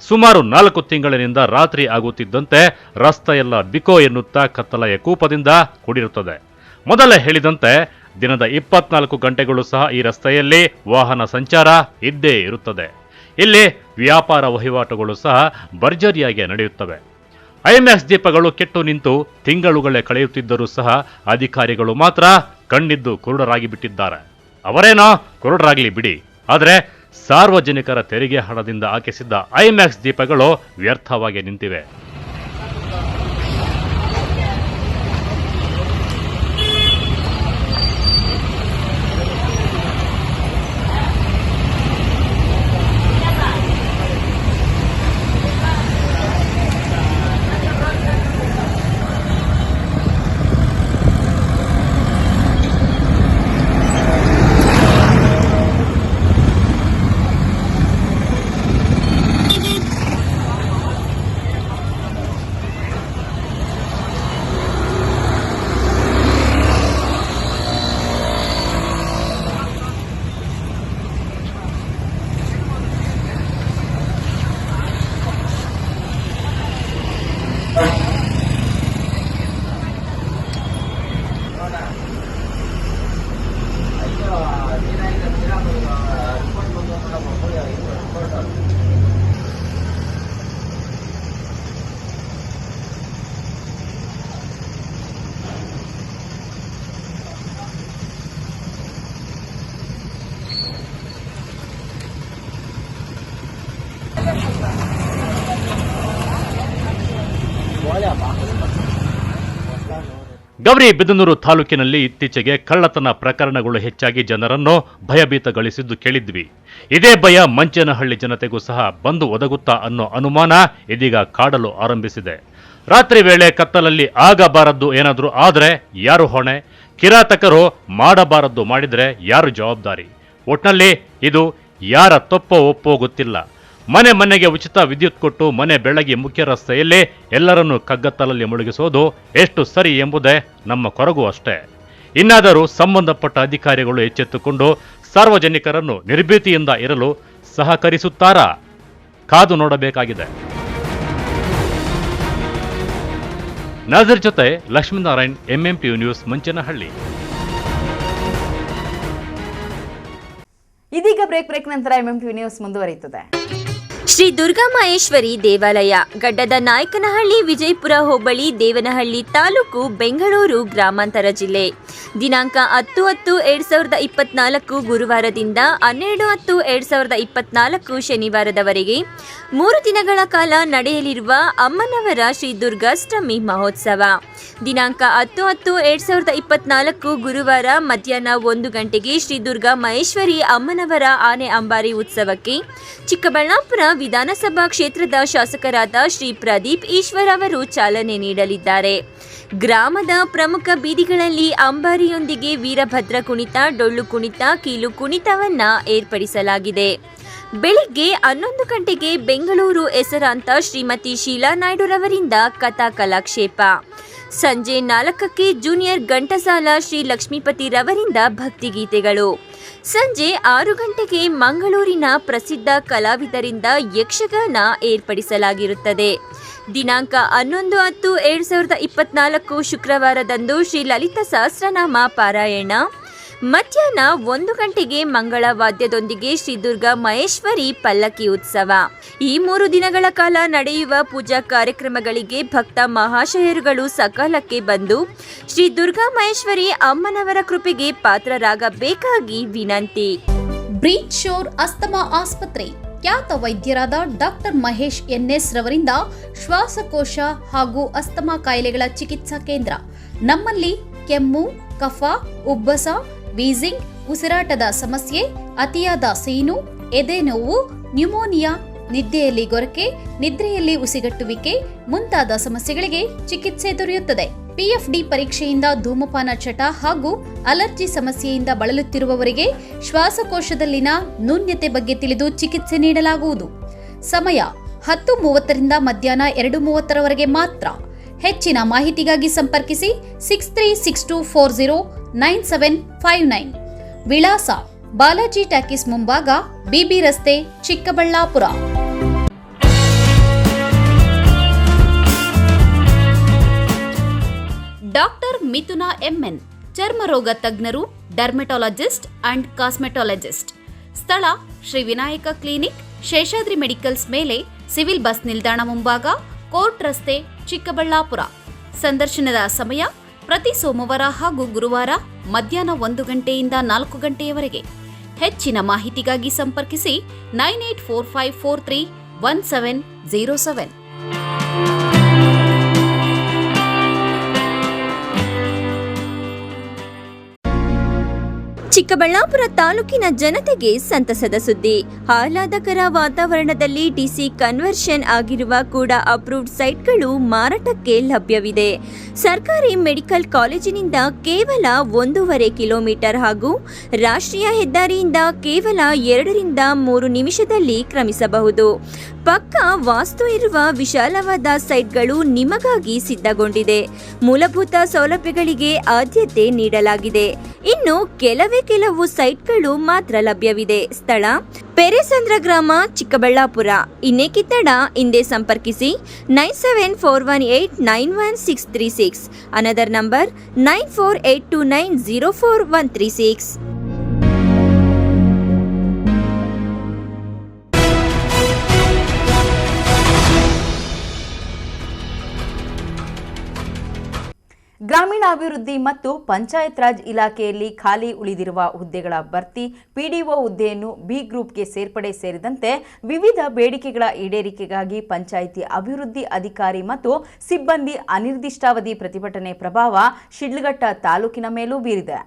ಸುಮಾರು 4 ತಿಂಗಳಿನಿಂದ ರಾತ್ರಿ ಆಗುತ್ತಿದ್ದಂತೆ ರಸ್ತೆಯೆಲ್ಲ ಬಿಕೋ ಎನ್ನುತ್ತಾ ಕತ್ತಲೆಯ ಕೂಪದಿಂದ ಕೂಡಿರುತ್ತದೆ. ಮೊದಲೇ ಹೇಳಿದಂತೆ ದಿನದ 24 ಗಂಟೆಗಳು ಸಹ ಈ ರಸ್ತೆಯಲ್ಲಿ ವಾಹನ ಸಂಚಾರ ಇದ್ದೇ ಇರುತ್ತದೆ. ಇಲ್ಲಿ ವ್ಯಾಪಾರ ವಹಿವಾಟುಗಳು ಸಹ ಭರ್ಜರಿಯಾಗಿ ನಡೆಯುತ್ತವೆ. ಐಮ್ಯಾಕ್ಸ್ ದೀಪಗಳು ಕೆಟ್ಟು ನಿಂತು ತಿಂಗಳುಗಳೇ ಕಳೆಯುತ್ತಿದ್ದರೂ ಸಹ ಅಧಿಕಾರಿಗಳು ಮಾತ್ರ ಕಣ್ಣಿದ್ದು ಕುರುಡರಾಗಿ ಬಿಟ್ಟಿದ್ದಾರೆ. ಅವರೇನೋ ಕುರುಡರಾಗಲಿ ಬಿಡಿ, ಆದರೆ ಸಾರ್ವಜನಿಕರ ತೆರಿಗೆ ಹಣದಿಂದ ಹಾಕಿಸಿದ್ದ ಐಮ್ಯಾಕ್ಸ್ ದೀಪಗಳು ವ್ಯರ್ಥವಾಗಿ ನಿಂತಿವೆ. ಗೌರಿಬಿದನೂರು ತಾಲೂಕಿನಲ್ಲಿ ಇತ್ತೀಚೆಗೆ ಕಳ್ಳತನ ಪ್ರಕರಣಗಳು ಹೆಚ್ಚಾಗಿ ಜನರನ್ನು ಭಯಭೀತಗೊಳಿಸಿದ್ದು ಕೇಳಿದ್ವಿ. ಇದೇ ಭಯ ಮಂಚೇನಹಳ್ಳಿ ಜನತೆಗೂ ಸಹ ಬಂದು ಒದಗುತ್ತಾ ಅನ್ನೋ ಅನುಮಾನ ಇದೀಗ ಕಾಡಲು ಆರಂಭಿಸಿದೆ. ರಾತ್ರಿ ವೇಳೆ ಕತ್ತಲಲ್ಲಿ ಆಗಬಾರದ್ದು ಏನಾದರೂ ಆದರೆ ಯಾರು ಹೊಣೆ? ಕಿರಾತಕರು ಮಾಡಬಾರದ್ದು ಮಾಡಿದರೆ ಯಾರು ಜವಾಬ್ದಾರಿ? ಒಟ್ನಲ್ಲಿ ಇದು ಯಾರ ತಪ್ಪೋ ಒಪ್ಪೋ ಗೊತ್ತಿಲ್ಲ. ಮನೆ ಮನೆಗೆ ಉಚಿತ ವಿದ್ಯುತ್ ಕೊಟ್ಟು ಮನೆ ಬೆಳಗಿ ಮುಖ್ಯ ರಸ್ತೆಯಲ್ಲಿ ಎಲ್ಲರನ್ನೂ ಕಗ್ಗತ್ತಲಲ್ಲಿ ಮುಳುಗಿಸೋದು ಎಷ್ಟು ಸರಿ ಎಂಬುದೇ ನಮ್ಮ ಕೊರಗು ಅಷ್ಟೇ. ಇನ್ನಾದರೂ ಸಂಬಂಧಪಟ್ಟ ಅಧಿಕಾರಿಗಳು ಎಚ್ಚೆತ್ತುಕೊಂಡು ಸಾರ್ವಜನಿಕರನ್ನು ನಿರ್ಭೀತಿಯಿಂದ ಇರಲು ಸಹಕರಿಸುತ್ತಾರಾ? ಕಾದು ನೋಡಬೇಕಾಗಿದೆ. ನಾಜರ್ ಜೊತೆ ಲಕ್ಷ್ಮೀನಾರಾಯಣ್, MMTV ನ್ಯೂಸ್, ಮಂಚೇನಹಳ್ಳಿ. ಇದೀಗ ಬ್ರೇಕ್ ನಂತರ MMTV ನ್ಯೂಸ್ ಮುಂದುವರಿಯುತ್ತದೆ. ಶ್ರೀ ದುರ್ಗಾಮಹೇಶ್ವರಿ ದೇವಾಲಯ, ಗಡ್ಡದ ನಾಯಕನಹಳ್ಳಿ, ವಿಜಯಪುರ ಹೋಬಳಿ, ದೇವನಹಳ್ಳಿ ತಾಲೂಕು, ಬೆಂಗಳೂರು ಗ್ರಾಮಾಂತರ ಜಿಲ್ಲೆ. ದಿನಾಂಕ 10/10/2024 ಗುರುವಾರದಿಂದ 12/10/2024 ಶನಿವಾರದವರೆಗೆ 3 ದಿನಗಳ ಕಾಲ ನಡೆಯಲಿರುವ ಅಮ್ಮನವರ ಶ್ರೀ ದುರ್ಗಾಷ್ಟಮಿ ಮಹೋತ್ಸವ. ದಿನಾಂಕ 10/10/2024 ಗುರುವಾರ ಮಧ್ಯಾಹ್ನ 1 ಗಂಟೆಗೆ ಶ್ರೀ ದುರ್ಗಾ ಮಹೇಶ್ವರಿ ಅಮ್ಮನವರ ಆನೆ ಅಂಬಾರಿ ಉತ್ಸವಕ್ಕೆ ಚಿಕ್ಕಬಳ್ಳಾಪುರ ವಿಧಾನಸಭಾ ಕ್ಷೇತ್ರದ ಶಾಸಕರಾದ ಶ್ರೀ ಪ್ರದೀಪ್ ಈಶ್ವರ್ ಅವರು ಚಾಲನೆ ನೀಡಲಿದ್ದಾರೆ. ಗ್ರಾಮದ ಪ್ರಮುಖ ಬೀದಿಗಳಲ್ಲಿ ಅಂಬಾರಿಯೊಂದಿಗೆ ವೀರಭದ್ರ ಕುಣಿತ, ಡೊಳ್ಳು ಕುಣಿತ, ಕೀಲು ಕುಣಿತವನ್ನ ಏರ್ಪಡಿಸಲಾಗಿದೆ. ಬೆಳಿಗ್ಗೆ 11 ಗಂಟೆಗೆ ಬೆಂಗಳೂರು ಹೆಸರಾಂತ ಶ್ರೀಮತಿ ಶೀಲಾ ನಾಯ್ಡುರವರಿಂದ ಕಥಾ ಕಲಾಕ್ಷೇಪ. ಸಂಜೆ 4ಕ್ಕೆ ಜೂನಿಯರ್ ಘಂಟಸಾಲ ಶ್ರೀ ಲಕ್ಷ್ಮೀಪತಿ ರವರಿಂದ ಭಕ್ತಿಗೀತೆಗಳು. ಸಂಜೆ 6 ಗಂಟೆಗೆ ಮಂಗಳೂರಿನ ಪ್ರಸಿದ್ಧ ಕಲಾವಿದರಿಂದ ಯಕ್ಷಗಾನ ಏರ್ಪಡಿಸಲಾಗಿರುತ್ತದೆ. ದಿನಾಂಕ 11/10/2024 ಶುಕ್ರವಾರದಂದು ಶ್ರೀ ಲಲಿತ ಸಹಸ್ರನಾಮ ಪಾರಾಯಣ. ಮಧ್ಯಾಹ್ನ 1 ಗಂಟೆಗೆ ಮಂಗಳ ವಾದ್ಯದೊಂದಿಗೆ ಶ್ರೀ ದುರ್ಗಾ ಮಹೇಶ್ವರಿ ಪಲ್ಲಕ್ಕಿ ಉತ್ಸವ. ಈ 3 ದಿನಗಳ ಕಾಲ ನಡೆಯುವ ಪೂಜಾ ಕಾರ್ಯಕ್ರಮಗಳಿಗೆ ಭಕ್ತ ಮಹಾಶಯರುಗಳು ಸಕಾಲಕ್ಕೆ ಬಂದು ಶ್ರೀ ದುರ್ಗಾ ಮಹೇಶ್ವರಿ ಅಮ್ಮನವರ ಕೃಪೆಗೆ ಪಾತ್ರರಾಗಬೇಕಾಗಿ ವಿನಂತಿ. ಬ್ರೀಚ್ ಶೋರ್ ಅಸ್ತಮಾ ಆಸ್ಪತ್ರೆ, ಖ್ಯಾತ ವೈದ್ಯರಾದ ಡಾಕ್ಟರ್ ಮಹೇಶ್ NS ರವರಿಂದ ಶ್ವಾಸಕೋಶ ಹಾಗೂ ಅಸ್ತಮಾ ಕಾಯಿಲೆಗಳ ಚಿಕಿತ್ಸಾ ಕೇಂದ್ರ. ನಮ್ಮಲ್ಲಿ ಕೆಮ್ಮು, ಕಫ, ಉಬ್ಬಸ, ವೀಸಿಂಗ್, ಉಸಿರಾಟದ ಸಮಸ್ಯೆ, ಅತಿಯಾದ ಸೀನು, ಎದೆ ನೋವು, ನ್ಯೂಮೋನಿಯಾ, ನಿದ್ದೆಯಲ್ಲಿ ಗೊರಕೆ, ನಿದ್ರೆಯಲ್ಲಿ ಉಸಿಗಟ್ಟುವಿಕೆ ಮುಂತಾದ ಸಮಸ್ಯೆಗಳಿಗೆ ಚಿಕಿತ್ಸೆ ದೊರೆಯುತ್ತದೆ. PFD ಪರೀಕ್ಷೆಯಿಂದ ಧೂಮಪಾನ ಚಟ ಹಾಗೂ ಅಲರ್ಜಿ ಸಮಸ್ಯೆಯಿಂದ ಬಳಲುತ್ತಿರುವವರಿಗೆ ಶ್ವಾಸಕೋಶದಲ್ಲಿನ ನ್ಯೂನ್ಯತೆ ಬಗ್ಗೆ ತಿಳಿದು ಚಿಕಿತ್ಸೆ ನೀಡಲಾಗುವುದು. ಸಮಯ 10:30ರಿಂದ ಮಧ್ಯಾಹ್ನ 2:30ರವರೆಗೆ ಮಾತ್ರ. ಹೆಚ್ಚಿನ ಮಾಹಿತಿಗಾಗಿ ಸಂಪರ್ಕಿಸಿ 6362409759. ವಿಳಾಸ ಬಾಲಾಜಿ ಟಾಕೀಸ್ ಮುಂಭಾಗ, ಬಿಬಿ ರಸ್ತೆ, ಚಿಕ್ಕಬಳ್ಳಾಪುರ. ಡಾಕ್ಟರ್ ಮಿಥುನಾ ಎಂಎನ್, ಚರ್ಮರೋಗ ತಜ್ಞರು, ಡರ್ಮೆಟಾಲಜಿಸ್ಟ್ ಅಂಡ್ ಕಾಸ್ಮೆಟಾಲಜಿಸ್ಟ್. ಸ್ಥಳ ಶ್ರೀ ವಿನಾಯಕ ಕ್ಲಿನಿಕ್, ಶೇಷಾದ್ರಿ ಮೆಡಿಕಲ್ಸ್ ಮೇಲೆ, ಸಿವಿಲ್ ಬಸ್ ನಿಲ್ದಾಣ ಮುಂಭಾಗ, ಕೋರ್ಟ್ ರಸ್ತೆ, ಚಿಕ್ಕಬಳ್ಳಾಪುರ. ಸಂದರ್ಶನದ ಸಮಯ ಪ್ರತಿ ಸೋಮವಾರ ಹಾಗೂ ಗುರುವಾರ ಮಧ್ಯಾಹ್ನ 1 ಗಂಟೆಯಿಂದ 4 ಗಂಟೆಯವರೆಗೆ. ಹೆಚ್ಚಿನ ಮಾಹಿತಿಗಾಗಿ ಸಂಪರ್ಕಿಸಿ 9845431707. ಚಿಕ್ಕಬಳ್ಳಾಪುರ ತಾಲೂಕಿನ ಜನತೆಗೆ ಸಂತಸದ ಸುದ್ದಿ. ಆಹ್ಲಾದಕರ ವಾತಾವರಣದಲ್ಲಿ ಡಿಸಿ ಕನ್ವರ್ಷನ್ ಆಗಿರುವ ಕೂಡ ಅಪ್ರೂವ್ಡ್ ಸೈಟ್ಗಳು ಮಾರಾಟಕ್ಕೆ ಲಭ್ಯವಿದೆ. ಸರ್ಕಾರಿ ಮೆಡಿಕಲ್ ಕಾಲೇಜಿನಿಂದ ಕೇವಲ 1.5 ಕಿಲೋಮೀಟರ್ ಹಾಗೂ ರಾಷ್ಟ್ರೀಯ ಹೆದ್ದಾರಿಯಿಂದ ಕೇವಲ 2ರಿಂದ 3 ನಿಮಿಷದಲ್ಲಿ ಕ್ರಮಿಸಬಹುದು. ಪಕ್ಕಾ ವಾಸ್ತು ಇರುವ ವಿಶಾಲವಾದ ಸೈಟ್ಗಳು ನಿಮಗಾಗಿ ಸಿದ್ಧಗೊಂಡಿದೆ. ಮೂಲಭೂತ ಸೌಲಭ್ಯಗಳಿಗೆ ಆದ್ಯತೆ ನೀಡಲಾಗಿದೆ. ಇನ್ನು ಕೆಲವು ಸೈಟ್ಗಳು ಮಾತ್ರ ಲಭ್ಯವಿದೆ. ಸ್ಥಳ ಪೆರೇಸಂದ್ರ ಗ್ರಾಮ, ಚಿಕ್ಕಬಳ್ಳಾಪುರ. ಇನ್ನೇಕೆ ತಡ, ಹಿಂದೆ ಸಂಪರ್ಕಿಸಿ 9741891636. Another number 9482904136. ಗ್ರಾಮೀಣಾಭಿವೃದ್ಧಿ ಮತ್ತು ಪಂಚಾಯತ್ ರಾಜ್ ಇಲಾಖೆಯಲ್ಲಿ ಖಾಲಿ ಉಳಿದಿರುವ ಹುದ್ದೆಗಳ ಭರ್ತಿ, ಪಿಡಿಒ ಹುದ್ದೆಯನ್ನು ಬಿ ಗ್ರೂಪ್ಗೆ ಸೇರ್ಪಡೆ ಸೇರಿದಂತೆ ವಿವಿಧ ಬೇಡಿಕೆಗಳ ಈಡೇರಿಕೆಗಾಗಿ ಪಂಚಾಯಿತಿ ಅಭಿವೃದ್ಧಿ ಅಧಿಕಾರಿ ಮತ್ತು ಸಿಬ್ಬಂದಿ ಅನಿರ್ದಿಷ್ಟಾವಧಿ ಪ್ರತಿಭಟನೆ ಪ್ರಭಾವ ಶಿಡ್ಲಘಟ್ಟ ತಾಲೂಕಿನ ಮೇಲೂ ಬೀರಿದೆ.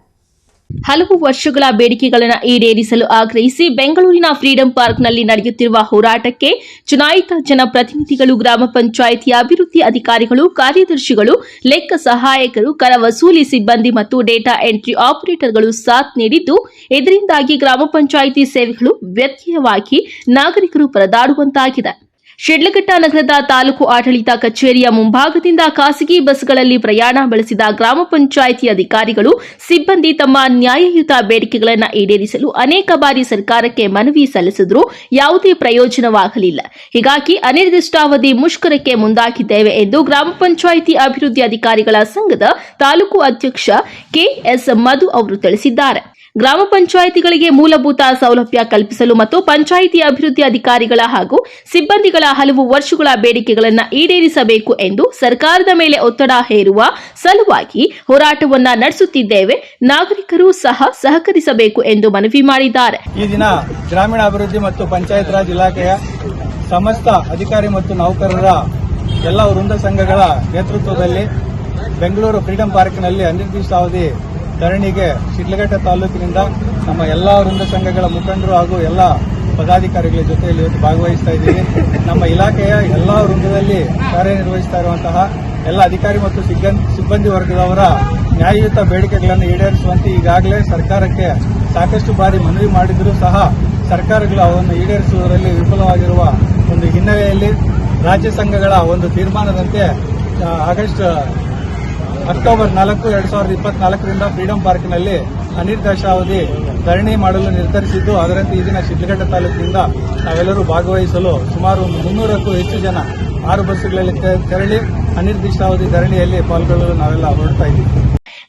ಹಲವು ವರ್ಷಗಳ ಬೇಡಿಕೆಗಳನ್ನು ಈಡೇರಿಸಲು ಆಗ್ರಹಿಸಿ ಬೆಂಗಳೂರಿನ ಫ್ರೀಡಂ ಪಾರ್ಕ್ನಲ್ಲಿ ನಡೆಯುತ್ತಿರುವ ಹೋರಾಟಕ್ಕೆ ಚುನಾಯಿತ ಜನಪ್ರತಿನಿಧಿಗಳು, ಗ್ರಾಮ ಪಂಚಾಯಿತಿ ಅಭಿವೃದ್ಧಿ ಅಧಿಕಾರಿಗಳು, ಕಾರ್ಯದರ್ಶಿಗಳು, ಲೆಕ್ಕ ಸಹಾಯಕರು, ಕರ ವಸೂಲಿ ಸಿಬ್ಬಂದಿ ಮತ್ತು ಡೇಟಾ ಎಂಟ್ರಿ ಆಪರೇಟರ್ಗಳು ಸಾಥ್ ನೀಡಿದ್ದು, ಇದರಿಂದಾಗಿ ಗ್ರಾಮ ಪಂಚಾಯಿತಿ ಸೇವೆಗಳು ವ್ಯತ್ಯಯವಾಗಿ ನಾಗರಿಕರು ಪರದಾಡುವಂತಾಗಿದೆ. ಶಿಡ್ಲಘಟ್ಟ ನಗರದ ತಾಲೂಕು ಆಡಳಿತ ಕಚೇರಿಯ ಮುಂಭಾಗದಿಂದ ಖಾಸಗಿ ಬಸ್ಗಳಲ್ಲಿ ಪ್ರಯಾಣ ಬೆಳೆಸಿದ ಗ್ರಾಮ ಪಂಚಾಯಿತಿ ಅಧಿಕಾರಿಗಳು, ಸಿಬ್ಬಂದಿ ತಮ್ಮ ನ್ಯಾಯಯುತ ಬೇಡಿಕೆಗಳನ್ನು ಈಡೇರಿಸಲು ಅನೇಕ ಬಾರಿ ಸರ್ಕಾರಕ್ಕೆ ಮನವಿ ಸಲ್ಲಿಸಿದರೂ ಯಾವುದೇ ಪ್ರಯೋಜನವಾಗಲಿಲ್ಲ. ಹೀಗಾಗಿ ಅನಿರ್ದಿಷ್ಟಾವಧಿ ಮುಷ್ಕರಕ್ಕೆ ಮುಂದಾಗಿದ್ದೇವೆ ಎಂದು ಗ್ರಾಮ ಪಂಚಾಯಿತಿ ಅಭಿವೃದ್ಧಿ ಅಧಿಕಾರಿಗಳ ಸಂಘದ ತಾಲೂಕು ಅಧ್ಯಕ್ಷ ಕೆಎಸ್ ಮಧು ಅವರು ತಿಳಿಸಿದ್ದಾರೆ. ಗ್ರಾಮ ಪಂಚಾಯಿತಿಗಳಿಗೆ ಮೂಲಭೂತ ಸೌಲಭ್ಯ ಕಲ್ಪಿಸಲು ಮತ್ತು ಪಂಚಾಯಿತಿ ಅಭಿವೃದ್ಧಿ ಅಧಿಕಾರಿಗಳ ಹಾಗೂ ಸಿಬ್ಬಂದಿಗಳ ಹಲವು ವರ್ಷಗಳ ಬೇಡಿಕೆಗಳನ್ನು ಈಡೇರಿಸಬೇಕು ಎಂದು ಸರ್ಕಾರದ ಮೇಲೆ ಒತ್ತಡ ಹೇರುವ ಸಲುವಾಗಿ ಹೋರಾಟವನ್ನ ನಡೆಸುತ್ತಿದ್ದೇವೆ. ನಾಗರಿಕರು ಸಹ ಸಹಕರಿಸಬೇಕು ಎಂದು ಮನವಿ ಮಾಡಿದ್ದಾರೆ. ಈ ದಿನ ಗ್ರಾಮೀಣಾಭಿವೃದ್ಧಿ ಮತ್ತು ಪಂಚಾಯತ್ ರಾಜ್ ಇಲಾಖೆಯ ಸಮಸ್ತ ಅಧಿಕಾರಿ ಮತ್ತು ನೌಕರರ ಎಲ್ಲ ವೃಂದ ಸಂಘಗಳ ನೇತೃತ್ವದಲ್ಲಿ ಬೆಂಗಳೂರು ಫ್ರೀಡಂ ಪಾರ್ಕ್ನಲ್ಲಿ ಅನಿರ್ದಿಷ್ಟಾವಧಿ ಧರಣಿಗೆ ಶಿಡ್ಲಘಟ್ಟ ತಾಲೂಕಿನಿಂದ ನಮ್ಮ ಎಲ್ಲ ವೃಂದ ಸಂಘಗಳ ಮುಖಂಡರು ಹಾಗೂ ಎಲ್ಲ ಪದಾಧಿಕಾರಿಗಳ ಜೊತೆಯಲ್ಲಿ ಇವತ್ತು ಭಾಗವಹಿಸ್ತಾ ಇದ್ದೀವಿ. ನಮ್ಮ ಇಲಾಖೆಯ ಎಲ್ಲ ವೃಂದದಲ್ಲಿ ಕಾರ್ಯನಿರ್ವಹಿಸ್ತಾ ಇರುವಂತಹ ಎಲ್ಲ ಅಧಿಕಾರಿ ಮತ್ತು ಸಿಬ್ಬಂದಿ ವರ್ಗದವರ ನ್ಯಾಯಯುತ ಬೇಡಿಕೆಗಳನ್ನು ಈಡೇರಿಸುವಂತೆ ಈಗಾಗಲೇ ಸರ್ಕಾರಕ್ಕೆ ಸಾಕಷ್ಟು ಬಾರಿ ಮನವಿ ಮಾಡಿದರೂ ಸಹ ಸರ್ಕಾರಗಳು ಅವನ್ನು ಈಡೇರಿಸುವುದರಲ್ಲಿ ವಿಫಲವಾಗಿರುವ ಒಂದು ಹಿನ್ನೆಲೆಯಲ್ಲಿ ರಾಜ್ಯ ಸಂಘಗಳ ಒಂದು ತೀರ್ಮಾನದಂತೆ ಅಕ್ಟೋಬರ್ 4, 2024ರಿಂದ ಫ್ರೀಡಂ ಪಾರ್ಕ್ನಲ್ಲಿ ಅನಿರ್ದಿಷ್ಟಾವಧಿ ಧರಣಿ ಮಾಡಲು ನಿರ್ಧರಿಸಿದ್ದು, ಅದರಂತೆ ಈ ದಿನ ಶಿಡ್ಲಘಟ್ಟ ತಾಲೂಕಿನಿಂದ ನಾವೆಲ್ಲರೂ ಭಾಗವಹಿಸಲು ಸುಮಾರು 300ಕ್ಕೂ ಹೆಚ್ಚು ಜನ 6 ಬಸ್ಸುಗಳಲ್ಲಿ ತೆರಳಿ ಅನಿರ್ದಿಷ್ಟಾವಧಿ ಧರಣಿಯಲ್ಲಿ ಪಾಲ್ಗೊಳ್ಳಲು ನಾವೆಲ್ಲ ಹೊರಡ್ತಾ ಇದ್ದೀವಿ.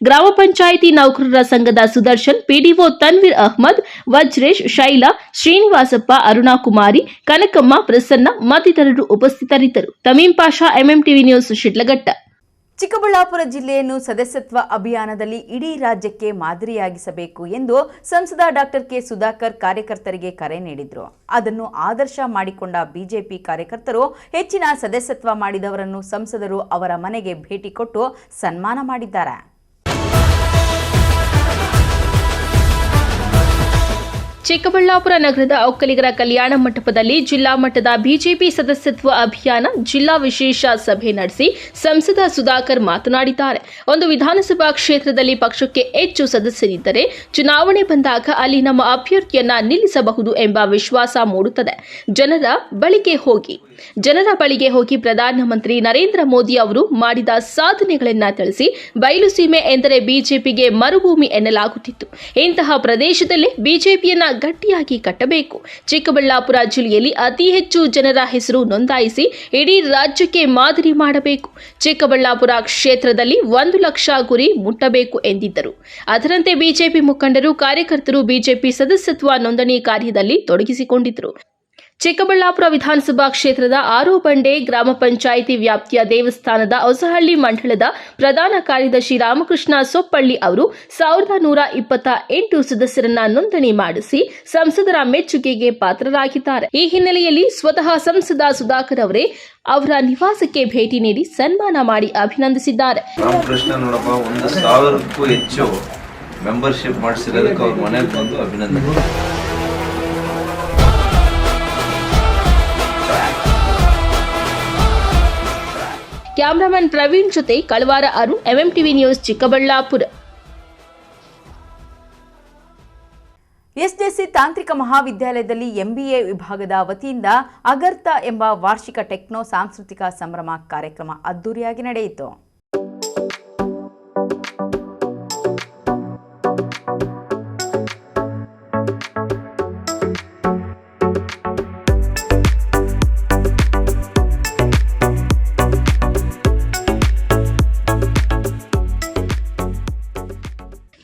ಗ್ರಾಮ ಪಂಚಾಯಿತಿ ನೌಕರರ ಸಂಘದ ಸುದರ್ಶನ್, ಪಿಡಿಒ ತನ್ವೀರ್ ಅಹ್ಮದ್, ವಜ್ರೇಶ್, ಶೈಲಾ, ಶ್ರೀನಿವಾಸಪ್ಪ, ಅರುಣಾಕುಮಾರಿ, ಕನಕಮ್ಮ, ಪ್ರಸನ್ನ ಮತ್ತಿತರರು ಉಪಸ್ಥಿತರಿದ್ದರು. ತಮೀಂ ಪಾಷಾ, ಎಂಎಂಟಿವಿ ನ್ಯೂಸ್, ಶಿಡ್ಲಘಟ್ಟ. ಚಿಕ್ಕಬಳ್ಳಾಪುರ ಜಿಲ್ಲೆಯನ್ನು ಸದಸ್ಯತ್ವ ಅಭಿಯಾನದಲ್ಲಿ ಇಡೀ ರಾಜ್ಯಕ್ಕೆ ಮಾದರಿಯಾಗಿಸಬೇಕು ಎಂದು ಸಂಸದ ಡಾಕ್ಟರ್ ಕೆ ಸುಧಾಕರ್ ಕಾರ್ಯಕರ್ತರಿಗೆ ಕರೆ ನೀಡಿದರು. ಅದನ್ನು ಆದರ್ಶ ಮಾಡಿಕೊಂಡ ಬಿಜೆಪಿ ಕಾರ್ಯಕರ್ತರು ಹೆಚ್ಚಿನ ಸದಸ್ಯತ್ವ ಮಾಡಿದವರನ್ನು ಸಂಸದರು ಅವರ ಮನೆಗೆ ಭೇಟಿ ಕೊಟ್ಟು ಸನ್ಮಾನ ಮಾಡಿದ್ದಾರೆ. ಚಿಕ್ಕಬಳ್ಳಾಪುರ ನಗರದ ಒಕ್ಕಲಿಗರ ಕಲ್ಯಾಣ ಮಂಟಪದಲ್ಲಿ ಜಿಲ್ಲಾ ಮಟ್ಟದ ಬಿಜೆಪಿ ಸದಸ್ಯತ್ವ ಅಭಿಯಾನ ಜಿಲ್ಲಾ ವಿಶೇಷ ಸಭೆ ನಡೆಸಿ ಸಂಸದ ಸುಧಾಕರ್ ಮಾತನಾಡಿದ್ದಾರೆ. ಒಂದು ವಿಧಾನಸಭಾ ಕ್ಷೇತ್ರದಲ್ಲಿ ಪಕ್ಷಕ್ಕೆ ಹೆಚ್ಚು ಸದಸ್ಯರಿದ್ದರೆ ಚುನಾವಣೆ ಬಂದಾಗ ಅಲ್ಲಿ ನಮ್ಮ ಅಭ್ಯರ್ಥಿಯನ್ನ ನಿಲ್ಲಿಸಬಹುದು ಎಂಬ ವಿಶ್ವಾಸ ಮೂಡುತ್ತದೆ. ಜನರ ಬಳಿಗೆ ಹೋಗಿ ಪ್ರಧಾನಮಂತ್ರಿ ನರೇಂದ್ರ ಮೋದಿ ಅವರು ಮಾಡಿದ ಸಾಧನೆಗಳನ್ನ ತಿಳಿಸಿ ಬಯಲು ಸೀಮೆ ಎಂದರೆ ಬಿಜೆಪಿಗೆ ಮರುಭೂಮಿ ಎನ್ನಲಾಗುತ್ತಿತ್ತು. ಇಂತಹ ಪ್ರದೇಶದಲ್ಲಿ ಬಿಜೆಪಿಯನ್ನ ಗಟ್ಟಿಯಾಗಿ ಕಟ್ಟಬೇಕು. ಚಿಕ್ಕಬಳ್ಳಾಪುರ ಜಿಲ್ಲೆಯಲ್ಲಿ ಅತಿ ಹೆಚ್ಚು ಜನರ ಹೆಸರು ನೋಂದಾಯಿಸಿ ಇಡೀ ರಾಜ್ಯಕ್ಕೆ ಮಾದರಿ ಮಾಡಬೇಕು. ಚಿಕ್ಕಬಳ್ಳಾಪುರ ಕ್ಷೇತ್ರದಲ್ಲಿ 1 ಲಕ್ಷ ಗುರಿ ಮುಟ್ಟಬೇಕು ಎಂದಿದ್ದರು. ಅದರಂತೆ ಬಿಜೆಪಿ ಮುಖಂಡರು, ಕಾರ್ಯಕರ್ತರು ಬಿಜೆಪಿ ಸದಸ್ಯತ್ವ ನೋಂದಣಿ ಕಾರ್ಯದಲ್ಲಿ ತೊಡಗಿಸಿಕೊಂಡಿದ್ದರು. ಚಿಕ್ಕಬಳ್ಳಾಪುರ ವಿಧಾನಸಭಾ ಕ್ಷೇತ್ರದ ಆರೋಬಂಡೆ ಗ್ರಾಮ ಪಂಚಾಯಿತಿ ವ್ಯಾಪ್ತಿಯ ದೇವಸ್ಥಾನದ ಹೊಸಹಳ್ಳಿ ಮಂಡಳದ ಪ್ರಧಾನ ಕಾರ್ಯದರ್ಶಿ ರಾಮಕೃಷ್ಣ ಸೊಪ್ಪಳ್ಳಿ ಅವರು 1128 ಸದಸ್ಯರನ್ನ ನೋಂದಣಿ ಮಾಡಿಸಿ ಸಂಸದರ ಮೆಚ್ಚುಗೆಗೆ ಪಾತ್ರರಾಗಿದ್ದಾರೆ. ಈ ಹಿನ್ನೆಲೆಯಲ್ಲಿ ಸ್ವತಃ ಸಂಸದ ಸುಧಾಕರ್ ಅವರೇ ಅವರ ನಿವಾಸಕ್ಕೆ ಭೇಟಿ ನೀಡಿ ಸನ್ಮಾನ ಮಾಡಿ ಅಭಿನಂದಿಸಿದ್ದಾರೆ. ರಾಮಕೃಷ್ಣ ನೋಡಪ್ಪ 1000ಕ್ಕೂ ಹೆಚ್ಚು ಮೆಂಬರ್ಶಿಪ್ ಮಾಡಿಸಿರೋದಕ್ಕೆ ಅವ್ರ ಮನೆಗೆ ಬಂದು ಅಭಿನಂದನೆ. ಕ್ಯಾಮರಾಮನ್ ಪ್ರವೀಣ್ ಜೊತೆ ಕಳವಾರ Arun, MMTV news, Chikkaballapur. SJC ತಾಂತ್ರಿಕ ಮಹಾವಿದ್ಯಾಲಯದಲ್ಲಿ ಎಂಬಿಎ ವಿಭಾಗದ ವತಿಯಿಂದ ಅಗರ್ತ ಎಂಬ ವಾರ್ಷಿಕ ಟೆಕ್ನೋ ಸಾಂಸ್ಕೃತಿಕ ಸಂಭ್ರಮ ಕಾರ್ಯಕ್ರಮ ಅದ್ದೂರಿಯಾಗಿ ನಡೆಯಿತು.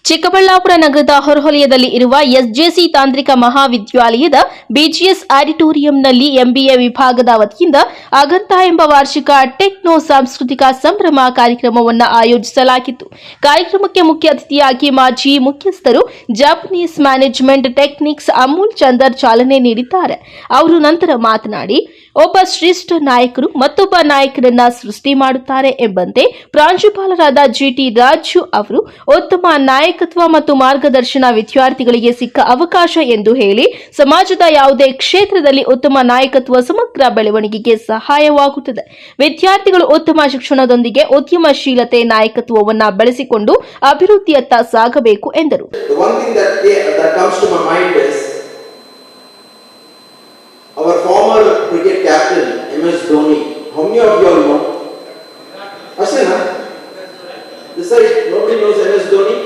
ಚಿಕ್ಕಬಳ್ಳಾಪುರ ನಗರದ ಹೊರವಲಯದಲ್ಲಿ ಇರುವ ಎಸ್ಜೆಸಿ ತಾಂತ್ರಿಕ ಮಹಾವಿದ್ಯಾಲಯದ ಬಿಜಿಎಸ್ ಆಡಿಟೋರಿಯಂನಲ್ಲಿ ಎಂಬಿಎ ವಿಭಾಗದ ವತಿಯಿಂದ ಅಗರ್ತ ಎಂಬ ವಾರ್ಷಿಕ ಟೆಕ್ನೋ ಸಾಂಸ್ಕೃತಿಕ ಸಂಭ್ರಮ ಕಾರ್ಯಕ್ರಮವನ್ನು ಆಯೋಜಿಸಲಾಗಿತ್ತು. ಕಾರ್ಯಕ್ರಮಕ್ಕೆ ಮುಖ್ಯ ಅತಿಥಿಯಾಗಿ ಮಾಜಿ ಮುಖ್ಯಸ್ಥರು Japanese management techniques Amul Chander ಚಾಲನೆ ನೀಡಿದ್ದಾರೆ. ಅವರು ನಂತರ ಮಾತನಾಡಿ, ಒಬ್ಬ ಶ್ರೇಷ್ಠ ನಾಯಕರು ಮತ್ತೊಬ್ಬ ನಾಯಕರನ್ನ ಸೃಷ್ಟಿ ಮಾಡುತ್ತಾರೆ ಎಂಬಂತೆ ಪ್ರಾಂಶುಪಾಲರಾದ ಜಿಟಿ ರಾಜು ಅವರು ಉತ್ತಮ ನಾಯಕತ್ವ ಮತ್ತು ಮಾರ್ಗದರ್ಶನ ವಿದ್ಯಾರ್ಥಿಗಳಿಗೆ ಸಿಕ್ಕ ಅವಕಾಶ ಎಂದು ಹೇಳಿ, ಸಮಾಜದ ಯಾವುದೇ ಕ್ಷೇತ್ರದಲ್ಲಿ ಉತ್ತಮ ನಾಯಕತ್ವ ಸಮಗ್ರ ಬೆಳವಣಿಗೆಗೆ ಸಹಾಯವಾಗುತ್ತದೆ. ವಿದ್ಯಾರ್ಥಿಗಳು ಉತ್ತಮ ಶಿಕ್ಷಣದೊಂದಿಗೆ ಉದ್ಯಮಶೀಲತೆ ನಾಯಕತ್ವವನ್ನು ಬೆಳೆಸಿಕೊಂಡು ಅಭಿವೃದ್ಧಿಯತ್ತ ಸಾಗಬೇಕು ಎಂದರು. Our former cricket captain MS Dhoni. How many of you all know? Ashana? This side nobody knows MS Dhoni.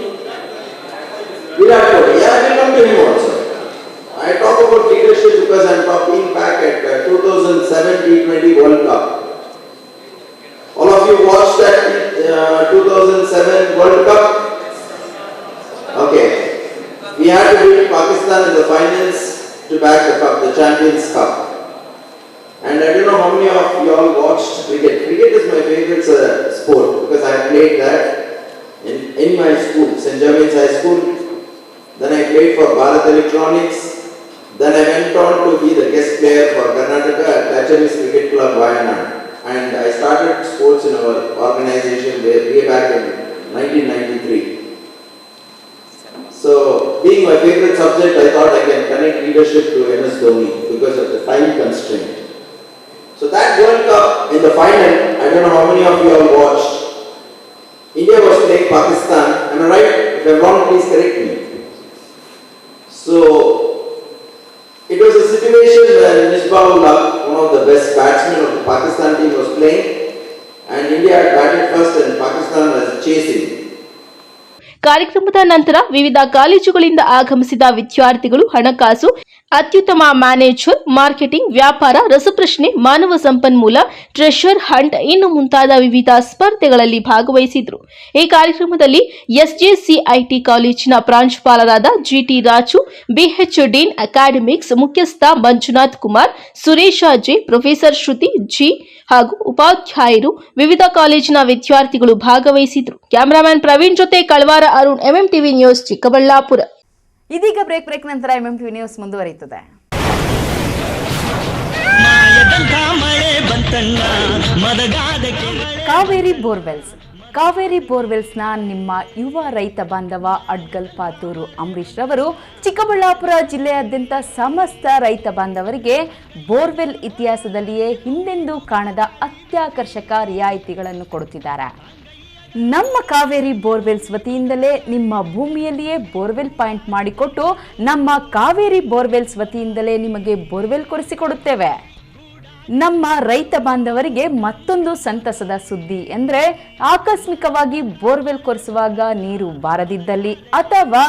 Virat Kohli. Yeah, I will come to him also. I talk about leadership because I am talking back at 2007 T20 World Cup. All of you watched that 2007 World Cup? Okay. We had to beat Pakistan in the finals to back the cup, the Champions Cup. And I don't know how many of you all watched cricket. Cricket is my favorite sport because I played that in my school, St. James High School. Then I played for Bharat Electronics. Then I went on to be the guest player for Karnataka at Kachamis Cricket Club, Wayanad. And I started sports in our organization way back in 1993. So, being my favorite subject, I thought I can connect leadership to MS Dhoni because of the time constraint. So that World Cup, in the final, I don't know how many of you all watched. India was playing Pakistan. Am I right? If I'm wrong, please correct me. So, it was a situation where Misbah-ul-Haq, one of the best batsmen of the Pakistan team, was playing, and India had batted first and Pakistan was chasing. ಕಾರ್ಯಕ್ರಮದ ನಂತರ ವಿವಿಧ ಕಾಲೇಜುಗಳಿಂದ ಆಗಮಿಸಿದ ವಿದ್ಯಾರ್ಥಿಗಳು ಹಣಕಾಸು, ಅತ್ಯುತ್ತಮ manager, marketing, ವ್ಯಾಪಾರ, ರಸಪ್ರಶ್ನೆ, ಮಾನವ ಸಂಪನ್ಮೂಲ, ಟ್ರೆಷರ್ ಹಂಟ್ ಇನ್ನು ಮುಂತಾದ ವಿವಿಧ ಸ್ಪರ್ಧೆಗಳಲ್ಲಿ ಭಾಗವಹಿಸಿದರು. ಈ ಕಾರ್ಯಕ್ರಮದಲ್ಲಿ ಎಸ್ಜೆಸಿಐಟಿ ಕಾಲೇಜಿನ ಪ್ರಾಂಶುಪಾಲರಾದ ಜಿಟಿ ರಾಜು, ಬಿಎಚ್ ಡೀನ್ ಅಕಾಡೆಮಿಕ್ಸ್ ಮುಖ್ಯಸ್ಥ ಮಂಜುನಾಥ್ ಕುಮಾರ್, ಸುರೇಶ ಜೆ, ಪ್ರೊಫೆಸರ್ ಶ್ರುತಿ ಜಿ ಹಾಗೂ ಉಪಾಧ್ಯಾಯರು, ವಿವಿಧ ಕಾಲೇಜಿನ ವಿದ್ಯಾರ್ಥಿಗಳು ಭಾಗವಹಿಸಿದರು. ಕ್ಯಾಮರಾಮನ್ ಪ್ರವೀಣ್ ಜೊತೆ ಕಳವಾರ ಅರುಣ್, ಎಂಎಂಟಿವಿ ನ್ಯೂಸ್, ಚಿಕ್ಕಬಳ್ಳಾಪುರ. ಇದೀಗ ಬ್ರೇಕ್ ನಂತರ ಎಂಎಂಟಿವಿ ನ್ಯೂಸ್ ಮುಂದುವರಿಯುತ್ತದೆ. ಕಾವೇರಿ ಬೋರ್ವೆಲ್ಸ್ ಕಾವೇರಿ ಬೋರ್ವೆಲ್ಸ್ನ ನಿಮ್ಮ ಯುವ ರೈತ ಬಾಂಧವ ಅಡ್ಗಲ್ ಪಾತೂರು ಅಂಬರೀಶ್ ರವರು ಚಿಕ್ಕಬಳ್ಳಾಪುರ ಜಿಲ್ಲೆಯಾದ್ಯಂತ ಸಮಸ್ತ ರೈತ ಬಾಂಧವರಿಗೆ ಬೋರ್ವೆಲ್ ಇತಿಹಾಸದಲ್ಲಿಯೇ ಹಿಂದೆಂದೂ ಕಾಣದ ಅತ್ಯಾಕರ್ಷಕ ರಿಯಾಯಿತಿಗಳನ್ನು ಕೊಡುತ್ತಿದ್ದಾರೆ. ನಮ್ಮ ಕಾವೇರಿ ಬೋರ್ವೆಲ್ಸ್ ವತಿಯಿಂದಲೇ ನಿಮ್ಮ ಭೂಮಿಯಲ್ಲಿಯೇ ಬೋರ್ವೆಲ್ ಪಾಯಿಂಟ್ ಮಾಡಿಕೊಟ್ಟು ನಮ್ಮ ಕಾವೇರಿ ಬೋರ್ವೆಲ್ಸ್ ವತಿಯಿಂದಲೇ ನಿಮಗೆ ಬೋರ್ವೆಲ್ ಕೊರೆಸಿಕೊಡುತ್ತೇವೆ. ನಮ್ಮ ರೈತ ಬಾಂಧವರಿಗೆ ಮತ್ತೊಂದು ಸಂತಸದ ಸುದ್ದಿ ಎಂದರೆ, ಆಕಸ್ಮಿಕವಾಗಿ ಬೋರ್ವೆಲ್ ಕೊರೆಸುವಾಗ ನೀರು ಬಾರದಿದ್ದಲ್ಲಿ ಅಥವಾ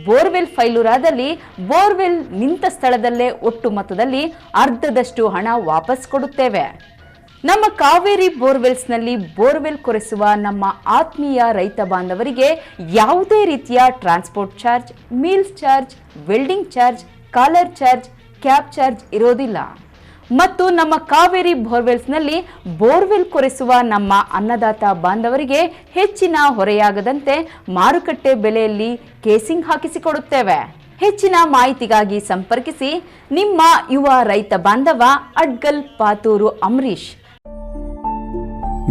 ಬೋರ್ವೆಲ್ ಫೈಲೂರಾದಲ್ಲಿ ಬೋರ್ವೆಲ್ ನಿಂತ ಸ್ಥಳದಲ್ಲೇ ಒಟ್ಟು ಮೊತ್ತದಲ್ಲಿ ಅರ್ಧದಷ್ಟು ಹಣ ವಾಪಸ್ ಕೊಡುತ್ತೇವೆ. ನಮ್ಮ ಕಾವೇರಿ ಬೋರ್ವೆಲ್ಸ್ನಲ್ಲಿ ಬೋರ್ವೆಲ್ ಕೊರೆಸುವ ನಮ್ಮ ಆತ್ಮೀಯ ರೈತ ಬಾಂಧವರಿಗೆ ಯಾವುದೇ ರೀತಿಯ transport charge, meals charge, welding charge, collar charge, cab charge ಇರೋದಿಲ್ಲ. ಮತ್ತು ನಮ್ಮ ಕಾವೇರಿ ಬೋರ್ವೆಲ್ಸ್ನಲ್ಲಿ ಬೋರ್ವೆಲ್ ಕೊರೆಸುವ ನಮ್ಮ ಅನ್ನದಾತ ಬಾಂಧವರಿಗೆ ಹೆಚ್ಚಿನ ಹೊರೆಯಾಗದಂತೆ ಮಾರುಕಟ್ಟೆ ಬೆಲೆಯಲ್ಲಿ ಕೇಸಿಂಗ್ ಹಾಕಿಸಿಕೊಡುತ್ತೇವೆ. ಹೆಚ್ಚಿನ ಮಾಹಿತಿಗಾಗಿ ಸಂಪರ್ಕಿಸಿ ನಿಮ್ಮ ಯುವ ರೈತ ಬಾಂಧವ ಅಡ್ಗಲ್ ಪಾತೂರು ಅಂಬರೀಶ್.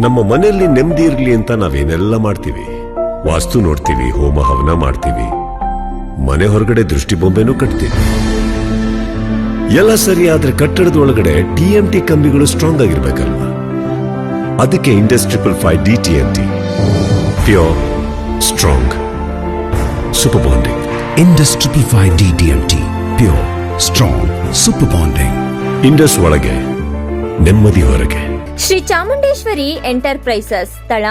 ನಮ್ಮ ಮನೆಯಲ್ಲಿ ನೆಮ್ಮದಿ ಇರಲಿ ಅಂತ ನಾವೇನೆಲ್ಲ ಮಾಡ್ತೀವಿ. ವಾಸ್ತು ನೋಡ್ತೀವಿ, ಹೋಮ ಹವನ ಮಾಡ್ತೀವಿ, ಮನೆ ಹೊರಗಡೆ ದೃಷ್ಟಿ ಬೊಂಬೆನೂ ಕಟ್ತೀವಿ. ಎಲ್ಲ ಸರಿ, ಆದ್ರೆ ಕಟ್ಟಡದ ಒಳಗಡೆ TMT ಕಂಬಿಗಳು ಸ್ಟ್ರಾಂಗ್ ಆಗಿರ್ಬೇಕಲ್ವಾ? ಅದಕ್ಕೆ Indus 555 DTMT pure strong super bonding. Indus 555 DTMT pure strong super bonding. Indus ಒಳಗೆ ನೆಮ್ಮದಿ ಹೊರಗೆ. ಶ್ರೀ ಚಾಮುಂಡೇಶ್ವರಿ ಎಂಟರ್ಪ್ರೈಸಸ್, ಸ್ಥಳ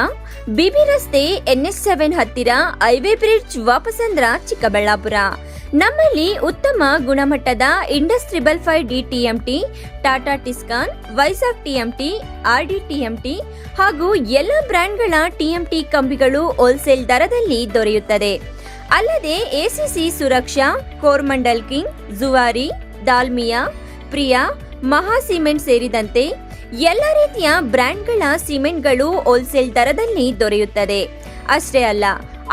ಬಿಬಿ ರಸ್ತೆ NH7 ಹತ್ತಿರ ಹೈವೇ ಬ್ರಿಡ್ಜ್, ವಾಪಸಂದ್ರ, ಚಿಕ್ಕಬಳ್ಳಾಪುರ. ನಮ್ಮಲ್ಲಿ ಉತ್ತಮ ಗುಣಮಟ್ಟದ Indus 555 DTMT, Tata Tiscon, Vizag TMT, RD TMT ಹಾಗೂ ಎಲ್ಲ ಬ್ರ್ಯಾಂಡ್ಗಳ TMT ಕಂಬಿಗಳು ಹೋಲ್ಸೇಲ್ ದರದಲ್ಲಿ ದೊರೆಯುತ್ತದೆ. ಅಲ್ಲದೆ ACC ಸುರಕ್ಷಾ, ಕೋರ್ಮಂಡಲ್ ಕಿಂಗ್, ಜುವಾರಿ, ದಾಲ್ಮಿಯಾ, ಪ್ರಿಯಾ, ಮಹಾ ಸಿಮೆಂಟ್ ಸೇರಿದಂತೆ ಎಲ್ಲ ರೀತಿಯ ಬ್ರ್ಯಾಂಡ್ಗಳ ಸಿಮೆಂಟ್ಗಳು ಹೋಲ್ಸೇಲ್ ದರದಲ್ಲಿ ದೊರೆಯುತ್ತದೆ. ಅಷ್ಟೇ ಅಲ್ಲ,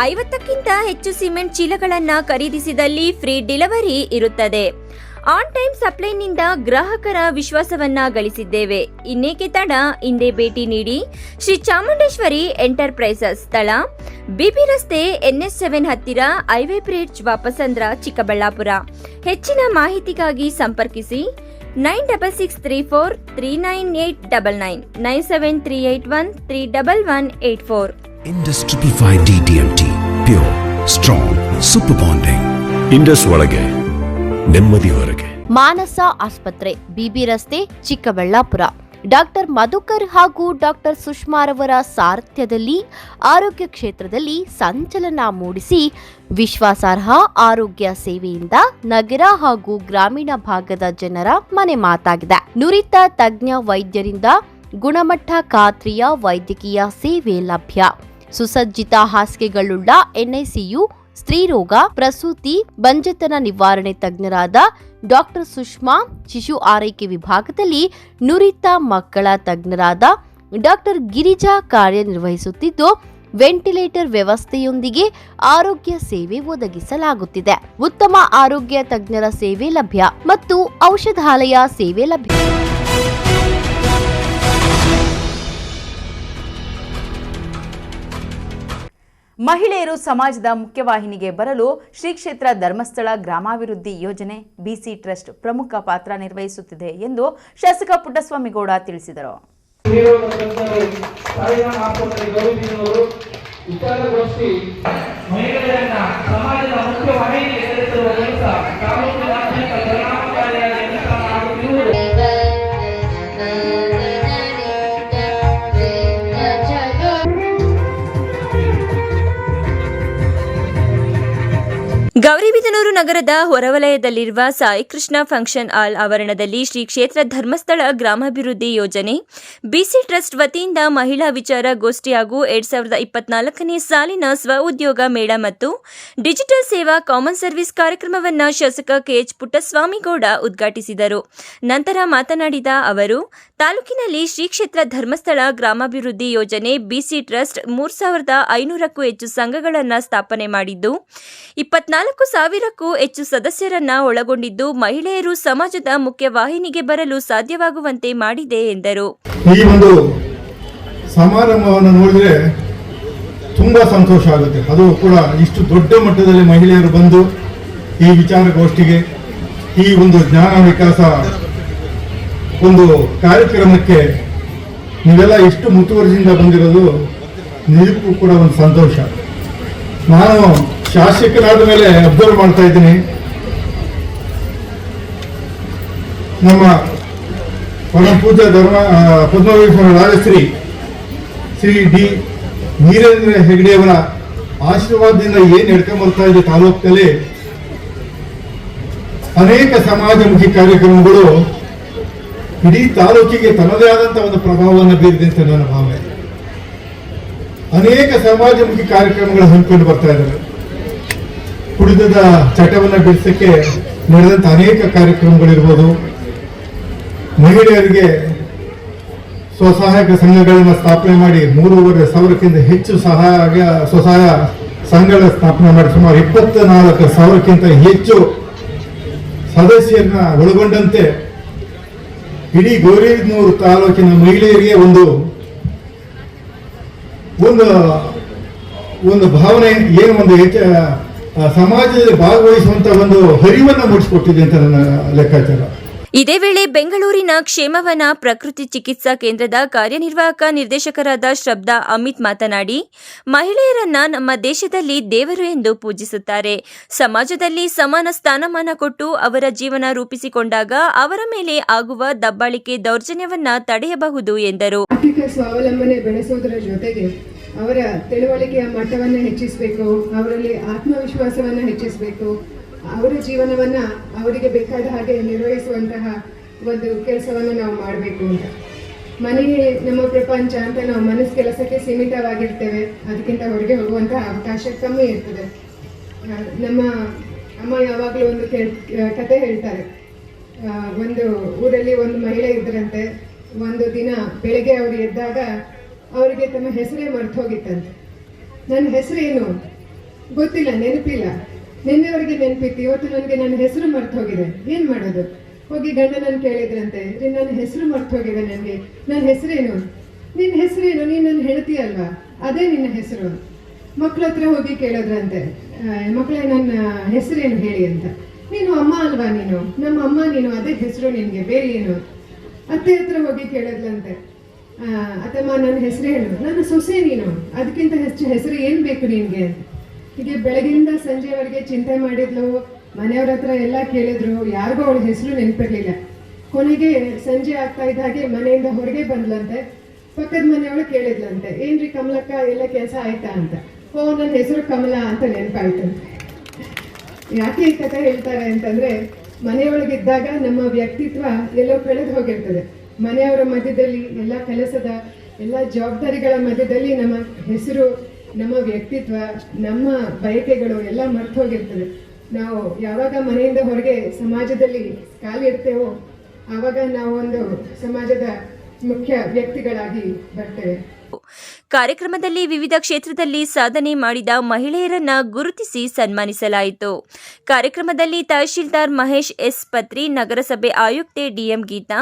50ಕ್ಕಿಂತ ಹೆಚ್ಚು ಸಿಮೆಂಟ್ ಚೀಲಗಳನ್ನು ಖರೀದಿಸಿದಲ್ಲಿ ಫ್ರೀ ಡೆಲಿವರಿ ಇರುತ್ತದೆ. ಆನ್ ಟೈಮ್ ಸಪ್ಲೈನಿಂದ ಗ್ರಾಹಕರ ವಿಶ್ವಾಸವನ್ನ ಗಳಿಸಿದ್ದೇವೆ. ಇನ್ನೇಕೆ ತಡ, ಹಿಂದೆ ಭೇಟಿ ನೀಡಿ. ಶ್ರೀ ಚಾಮುಂಡೇಶ್ವರಿ ಎಂಟರ್ಪ್ರೈಸಸ್, ಸ್ಥಳ ಬಿಬಿ ರಸ್ತೆ NH7 ಹತ್ತಿರ ಹೈವೇ ಬ್ರಿಡ್ಜ್, ವಾಪಸಂದ್ರ, ಚಿಕ್ಕಬಳ್ಳಾಪುರ. ಹೆಚ್ಚಿನ ಮಾಹಿತಿಗಾಗಿ ಸಂಪರ್ಕಿಸಿ 9663439899 9738131184. Indus 555 DTMT pure strong super bonding. Indus ಒಳಗೆ ನೆಮ್ಮದಿ ಹೊರಗೆ. ಮಾನಸ ಆಸ್ಪತ್ರೆ, ಬಿಬಿ ರಸ್ತೆ, ಚಿಕ್ಕಬಳ್ಳಾಪುರ. ಡಾಕ್ಟರ್ ಮಧುಕರ್ ಹಾಗೂ ಡಾಕ್ಟರ್ ಸುಷ್ಮಾರವರ ಸಾರಥ್ಯದಲ್ಲಿ ಆರೋಗ್ಯ ಕ್ಷೇತ್ರದಲ್ಲಿ ಸಂಚಲನ ಮೂಡಿಸಿ ವಿಶ್ವಾಸಾರ್ಹ ಆರೋಗ್ಯ ಸೇವೆಯಿಂದ ನಗರ ಹಾಗೂ ಗ್ರಾಮೀಣ ಭಾಗದ ಜನರ ಮನೆ ಮಾತಾಗಿದೆ. ನುರಿತ ತಜ್ಞ ವೈದ್ಯರಿಂದ ಗುಣಮಟ್ಟ ಖಾತ್ರಿಯ ವೈದ್ಯಕೀಯ ಸೇವೆ ಲಭ್ಯ. ಸುಸಜ್ಜಿತ ಹಾಸಿಗೆಗಳುಳ್ಳ NICU, ಸ್ತ್ರೀರೋಗ, ಪ್ರಸೂತಿ, ಬಂಜೆತನ ನಿವಾರಣೆ ತಜ್ಞರಾದ ಡಾಕ್ಟರ್ ಸುಷ್ಮಾ, ಶಿಶು ಆರೈಕೆ ವಿಭಾಗದಲ್ಲಿ ನುರಿತ ಮಕ್ಕಳ ತಜ್ಞರಾದ ಡಾಕ್ಟರ್ ಗಿರಿಜಾ ಕಾರ್ಯನಿರ್ವಹಿಸುತ್ತಿದ್ದು, ವೆಂಟಿಲೇಟರ್ ವ್ಯವಸ್ಥೆಯೊಂದಿಗೆ ಆರೋಗ್ಯ ಸೇವೆ ಒದಗಿಸಲಾಗುತ್ತಿದೆ. ಉತ್ತಮ ಆರೋಗ್ಯ ತಜ್ಞರ ಸೇವೆ ಲಭ್ಯ ಮತ್ತು ಔಷಧಾಲಯ ಸೇವೆ ಲಭ್ಯ. ಮಹಿಳೆಯರು ಸಮಾಜದ ಮುಖ್ಯವಾಹಿನಿಗೆ ಬರಲು ಶ್ರೀ ಕ್ಷೇತ್ರ ಧರ್ಮಸ್ಥಳ ಗ್ರಾಮಾಭಿವೃದ್ಧಿ ಯೋಜನೆ BC ಟ್ರಸ್ಟ್ ಪ್ರಮುಖ ಪಾತ್ರ ನಿರ್ವಹಿಸುತ್ತಿದೆ ಎಂದು ಶಾಸಕ ಪುಟ್ಟಸ್ವಾಮಿಗೌಡ ತಿಳಿಸಿದರು. ಗೌರಿಬಿದನೂರು ನಗರದ ಹೊರವಲಯದಲ್ಲಿರುವ ಸಾಯಿ ಕೃಷ್ಣ ಫಂಕ್ಷನ್ ಹಾಲ್ ಆವರಣದಲ್ಲಿ ಶ್ರೀ ಕ್ಷೇತ್ರ ಧರ್ಮಸ್ಥಳ ಗ್ರಾಮಾಭಿವೃದ್ಧಿ ಯೋಜನೆ BC ಟ್ರಸ್ಟ್ ವತಿಯಿಂದ ಮಹಿಳಾ ವಿಚಾರ ಗೋಷ್ಠಿ ಹಾಗೂ 2024ನೇ ಸಾಲಿನ ಸ್ವ ಉದ್ಯೋಗ ಮೇಳ ಮತ್ತು ಡಿಜಿಟಲ್ ಸೇವಾ ಕಾಮನ್ ಸರ್ವಿಸ್ ಕಾರ್ಯಕ್ರಮವನ್ನು ಶಾಸಕ KH ಪುಟ್ಟಸ್ವಾಮಿಗೌಡ ಉದ್ಘಾಟಿಸಿದರು. ನಂತರ ಮಾತನಾಡಿದ ಅವರು, ತಾಲೂಕಿನಲ್ಲಿ ಶ್ರೀ ಕ್ಷೇತ್ರ ಧರ್ಮಸ್ಥಳ ಗ್ರಾಮಾಭಿವೃದ್ಧಿ ಯೋಜನೆ BC ಟ್ರಸ್ಟ್ 3500ಕ್ಕೂ ಹೆಚ್ಚು ಸಂಘಗಳನ್ನು ಸ್ಥಾಪನೆ ಮಾಡಿದ್ದು 24,000ಕ್ಕೂ ಹೆಚ್ಚು ಸದಸ್ಯರನ್ನ ಒಳಗೊಂಡಿದ್ದು ಮಹಿಳೆಯರು ಸಮಾಜದ ಮುಖ್ಯ ವಾಹಿನಿಗೆ ಬರಲು ಸಾಧ್ಯವಾಗುವಂತೆ ಮಾಡಿದೆ ಎಂದರು. ಈ ಒಂದು ಸಮಾರಂಭವನ್ನು ನೋಡಿದ್ರೆ ತುಂಬ ಸಂತೋಷ ಆಗುತ್ತೆ. ಅದು ಕೂಡ ಇಷ್ಟು ದೊಡ್ಡ ಮಟ್ಟದಲ್ಲಿ ಮಹಿಳೆಯರು ಬಂದು ಈ ವಿಚಾರಗೋಷ್ಠಿಗೆ, ಈ ಒಂದು ಜ್ಞಾನ ವಿಕಾಸ ಒಂದು ಕಾರ್ಯಕ್ರಮಕ್ಕೆ ನೀವೆಲ್ಲ ಇಷ್ಟು ಮುತುವರ್ಜಿಯಿಂದ ಬಂದಿರೋದು ನಿಜಕ್ಕೂ ಕೂಡ ಒಂದು ಸಂತೋಷ. ನಾನು ಶಾಸಕರಾದ ಮೇಲೆ ಅಬ್ಸರ್ವ್ ಮಾಡ್ತಾ ಇದ್ದೀನಿ, ನಮ್ಮ ಪರಮ ಪೂಜ್ಯ ಪದ್ಮವಿಭೂಷಣ ರಾಜಶ್ರೀ ಶ್ರೀ ಡಿ ವೀರೇಂದ್ರ ಹೆಗ್ಡೆಯವರ ಆಶೀರ್ವಾದದಿಂದ ಏನು ನಡ್ಕೊಂಡ್ ಬರ್ತಾ ಇದೆ ತಾಲೂಕಿನಲ್ಲಿ, ಅನೇಕ ಸಮಾಜಮುಖಿ ಕಾರ್ಯಕ್ರಮಗಳು ಇಡೀ ತಾಲೂಕಿಗೆ ತನ್ನದೇ ಆದಂತಹ ಒಂದು ಪ್ರಭಾವವನ್ನು ಬೀರಿದೆ ಅಂತ ನನ್ನ ಭಾವನೆ. ಅನೇಕ ಸಮಾಜಮುಖಿ ಕಾರ್ಯಕ್ರಮಗಳು ಹಮ್ಮಿಕೊಂಡು ಬರ್ತಾ ಇದ್ದಾರೆ. ಕುಡಿತದ ಚಟವನ್ನು ಬಿಡಿಸಕ್ಕೆ ನಡೆದಂತ ಅನೇಕ ಕಾರ್ಯಕ್ರಮಗಳಿರ್ಬೋದು, ಮಹಿಳೆಯರಿಗೆ ಸ್ವಸಹಾಯಕ ಸಂಘಗಳನ್ನು ಸ್ಥಾಪನೆ ಮಾಡಿ 3,500ಕ್ಕಿಂತ ಹೆಚ್ಚು ಸ್ವಸಹಾಯ ಸಂಘಗಳ ಸ್ಥಾಪನೆ ಮಾಡಿ ಸುಮಾರು 24,000ಕ್ಕಿಂತ ಹೆಚ್ಚು ಸದಸ್ಯರನ್ನ ಒಳಗೊಂಡಂತೆ ಇಡೀ ಗೌರಿಬಿದನೂರು ತಾಲೂಕಿನ ಮಹಿಳೆಯರಿಗೆ ಒಂದು ಭಾವನೆ, ಏನು ಒಂದು ಸಮಾಜದಲ್ಲಿ ಭಾಗವಹಿಸುವಂತ ಒಂದು ಹರಿವನ್ನು ಮೂಡಿಸಿಕೊಟ್ಟಿದೆ ಅಂತ ನನ್ನ ಲೆಕ್ಕಾಚಾರ. ಇದೇ ವೇಳೆ ಬೆಂಗಳೂರಿನ ಕ್ಷೇಮವನ ಪ್ರಕೃತಿ ಚಿಕಿತ್ಸಾ ಕೇಂದ್ರದ ಕಾರ್ಯನಿರ್ವಾಹಕ ನಿರ್ದೇಶಕರಾದ ಶ್ರದ್ಧಾ ಅಮಿತ್ ಮಾತನಾಡಿ, ಮಹಿಳೆಯರನ್ನ ನಮ್ಮ ದೇಶದಲ್ಲಿ ದೇವರು ಎಂದು ಪೂಜಿಸುತ್ತಾರೆ. ಸಮಾಜದಲ್ಲಿ ಸಮಾನ ಸ್ಥಾನಮಾನ ಕೊಟ್ಟು ಅವರ ಜೀವನ ರೂಪಿಸಿಕೊಂಡಾಗ ಅವರ ಮೇಲೆ ಆಗುವ ದಬ್ಬಾಳಿಕೆ ದೌರ್ಜನ್ಯವನ್ನ ತಡೆಯಬಹುದು ಎಂದರು. ಆರ್ಥಿಕ ಸ್ವಾವಲಂಬನೆ ಬೆಳೆಸುವುದರ ಜೊತೆಗೆ ಅವರ ತಿಳುವಳಿಕೆಯ ಮಟ್ಟವನ್ನು ಹೆಚ್ಚಿಸಬೇಕು, ಅವರಲ್ಲಿ ಆತ್ಮವಿಶ್ವಾಸವನ್ನು ಹೆಚ್ಚಿಸಬೇಕು, ಅವರ ಜೀವನವನ್ನ ಅವರಿಗೆ ಬೇಕಾದ ಹಾಗೆ ನಿರ್ವಹಿಸುವಂತಹ ಒಂದು ಕೆಲಸವನ್ನು ನಾವು ಮಾಡಬೇಕು ಅಂತ. ಮನೆಯೇ ನಮ್ಮ ಪ್ರಪಂಚ ಅಂತ ನಾವು ಮನಸ್ಸು ಕೆಲಸಕ್ಕೆ ಸೀಮಿತವಾಗಿರ್ತೇವೆ, ಅದಕ್ಕಿಂತ ಹೊರಗೆ ಹೋಗುವಂತಹ ಅವಕಾಶ ಕಮ್ಮಿ ಇರ್ತದೆ. ನಮ್ಮ ಅಮ್ಮ ಯಾವಾಗಲೂ ಒಂದು ಕತೆ ಹೇಳ್ತಾರೆ. ಒಂದು ಊರಲ್ಲಿ ಒಂದು ಮಹಿಳೆ ಇದ್ರಂತೆ. ಒಂದು ದಿನ ಬೆಳಿಗ್ಗೆ ಅವರು ಎದ್ದಾಗ ಅವರಿಗೆ ತಮ್ಮ ಹೆಸರೇ ಮರ್ತು ಹೋಗಿತ್ತಂತೆ. ನನ್ನ ಹೆಸರೇನು ಗೊತ್ತಿಲ್ಲ, ನೆನಪಿಲ್ಲ. ನಿನ್ನೆವರೆಗೆ ನೆನಪಿತ್ತು, ಇವತ್ತು ನನಗೆ ನನ್ನ ಹೆಸರು ಮರ್ತು ಹೋಗಿದೆ, ಏನು ಮಾಡೋದು? ಹೋಗಿ ಗಂಡನನ್ನು ಕೇಳಿದ್ರಂತೆ, ನನ್ನ ಹೆಸರು ಮರ್ತು ಹೋಗಿದೆ, ನನಗೆ ನನ್ನ ಹೆಸರೇನು? ನಿನ್ನ ಹೆಸರೇನು? ನೀನು ನನ್ನ ಹೆಂಡತಿ ಅಲ್ವಾ, ಅದೇ ನಿನ್ನ ಹೆಸರು. ಮಕ್ಕಳ ಹತ್ರ ಹೋಗಿ ಕೇಳಿದ್ರಂತೆ, ಮಕ್ಕಳೇ ನನ್ನ ಹೆಸರೇನು ಹೇಳಿ ಅಂತ. ನೀನು ಅಮ್ಮ ಅಲ್ವಾ, ನೀನು ನಮ್ಮ ಅಮ್ಮ, ನೀನು ಅದೇ ಹೆಸರು ನಿನಗೆ, ಬೇರೆ ಏನು? ಅತ್ತೆ ಹತ್ರ ಹೋಗಿ ಕೇಳಿದ್ಲಂತೆ, ಅತ್ತಮ್ಮ ನನ್ನ ಹೆಸರೇನು? ನನ್ನ ಸೊಸೆ ನೀನು, ಅದಕ್ಕಿಂತ ಹೆಚ್ಚು ಹೆಸರು ಏನು ಬೇಕು ನಿನಗೆ? ಹೀಗೆ ಬೆಳಗಿಂದ ಸಂಜೆವರೆಗೆ ಚಿಂತೆ ಮಾಡಿದ್ಲು, ಮನೆಯವ್ರ ಹತ್ರ ಎಲ್ಲ ಕೇಳಿದ್ರು, ಯಾರಿಗೂ ಅವಳ ಹೆಸರು ನೆನಪಿರ್ಲಿಲ್ಲ. ಕೊನೆಗೆ ಸಂಜೆ ಆಗ್ತಾ ಇದ್ದ ಹಾಗೆ ಮನೆಯಿಂದ ಹೊರಗೆ ಬಂದ್ಲಂತೆ. ಪಕ್ಕದ ಮನೆಯವಳು ಕೇಳಿದ್ಲಂತೆ, ಏನ್ರಿ ಕಮಲಕ್ಕ, ಎಲ್ಲ ಕೆಲಸ ಆಯ್ತಾ ಅಂತ. ಓ, ನನ್ನ ಹೆಸರು ಕಮಲ ಅಂತ ನೆನಪಾಯ್ತಂತೆ. ಯಾಕೆ ಈ ಕಥೆ ಹೇಳ್ತಾರೆ ಅಂತಂದ್ರೆ, ಮನೆಯೊಳಗಿದ್ದಾಗ ನಮ್ಮ ವ್ಯಕ್ತಿತ್ವ ಎಲ್ಲೋ ಕಳೆದು ಹೋಗಿರ್ತದೆ. ಮನೆಯವರ ಮಧ್ಯದಲ್ಲಿ, ಎಲ್ಲ ಕೆಲಸದ ಎಲ್ಲ ಜವಾಬ್ದಾರಿಗಳ ಮಧ್ಯದಲ್ಲಿ ನಮ್ಮ ಹೆಸರು, ನಮ್ಮ ವ್ಯಕ್ತಿತ್ವ, ನಮ್ಮ ಬಯಕೆಗಳು ಎಲ್ಲ ಮರ್ತು ಹೋಗಿರ್ತದೆ. ನಾವು ಯಾವಾಗ ಮನೆಯಿಂದ ಹೊರಗೆ ಸಮಾಜದಲ್ಲಿ ಕಾಲಿಡ್ತೇವೋ ಆವಾಗ ನಾವೊಂದು ಸಮಾಜದ ಮುಖ್ಯ ವ್ಯಕ್ತಿಗಳಾಗಿ ಬರ್ತೇವೆ. ಕಾರ್ಯಕ್ರಮದಲ್ಲಿ ವಿವಿಧ ಕ್ಷೇತ್ರದಲ್ಲಿ ಸಾಧನೆ ಮಾಡಿದ ಮಹಿಳೆಯರನ್ನ ಗುರುತಿಸಿ ಸನ್ಮಾನಿಸಲಾಯಿತು. ಕಾರ್ಯಕ್ರಮದಲ್ಲಿ ತಹಶೀಲ್ದಾರ್ ಮಹೇಶ್ ಎಸ್ ಪತ್ರಿ, ನಗರಸಭೆ ಆಯುಕ್ತೆ ಡಿಎಂ ಗೀತಾ,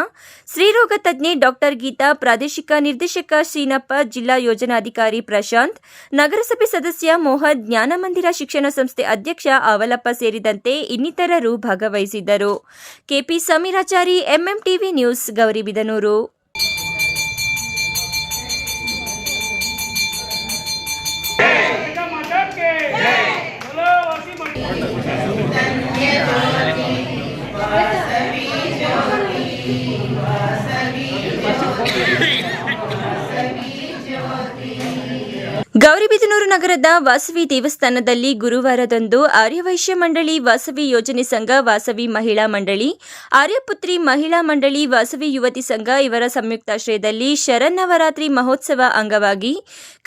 ಸ್ತ್ರೀರೋಗ ತಜ್ಞೆ ಡಾಕ್ಟರ್ ಗೀತಾ, ಪ್ರಾದೇಶಿಕ ನಿರ್ದೇಶಕ ಶ್ರೀನಪ್ಪ, ಜಿಲ್ಲಾ ಯೋಜನಾಧಿಕಾರಿ ಪ್ರಶಾಂತ್, ನಗರಸಭೆ ಸದಸ್ಯ ಮೋಹನ್, ಜ್ಞಾನಮಂದಿರ ಶಿಕ್ಷಣ ಸಂಸ್ಥೆ ಅಧ್ಯಕ್ಷ ಅವಲಪ್ಪ ಸೇರಿದಂತೆ ಇನ್ನಿತರರು ಭಾಗವಹಿಸಿದ್ದರು. KP Sameerachari, MMTV news, Gauribidanur. ಗೌರಿಬಿದನೂರು ನಗರದ ವಾಸವಿ ದೇವಸ್ಥಾನದಲ್ಲಿ ಗುರುವಾರದಂದು ಆರ್ಯವೈಶ್ಯ ಮಂಡಳಿ, ವಾಸವಿ ಯೋಜನೆ ಸಂಘ, ವಾಸವಿ ಮಹಿಳಾ ಮಂಡಳಿ, ಆರ್ಯಪುತ್ರಿ ಮಹಿಳಾ ಮಂಡಳಿ, ವಾಸವಿ ಯುವತಿ ಸಂಘ ಇವರ ಸಂಯುಕ್ತಾಶ್ರಯದಲ್ಲಿ ಶರನ್ನವರಾತ್ರಿ ಮಹೋತ್ಸವ ಅಂಗವಾಗಿ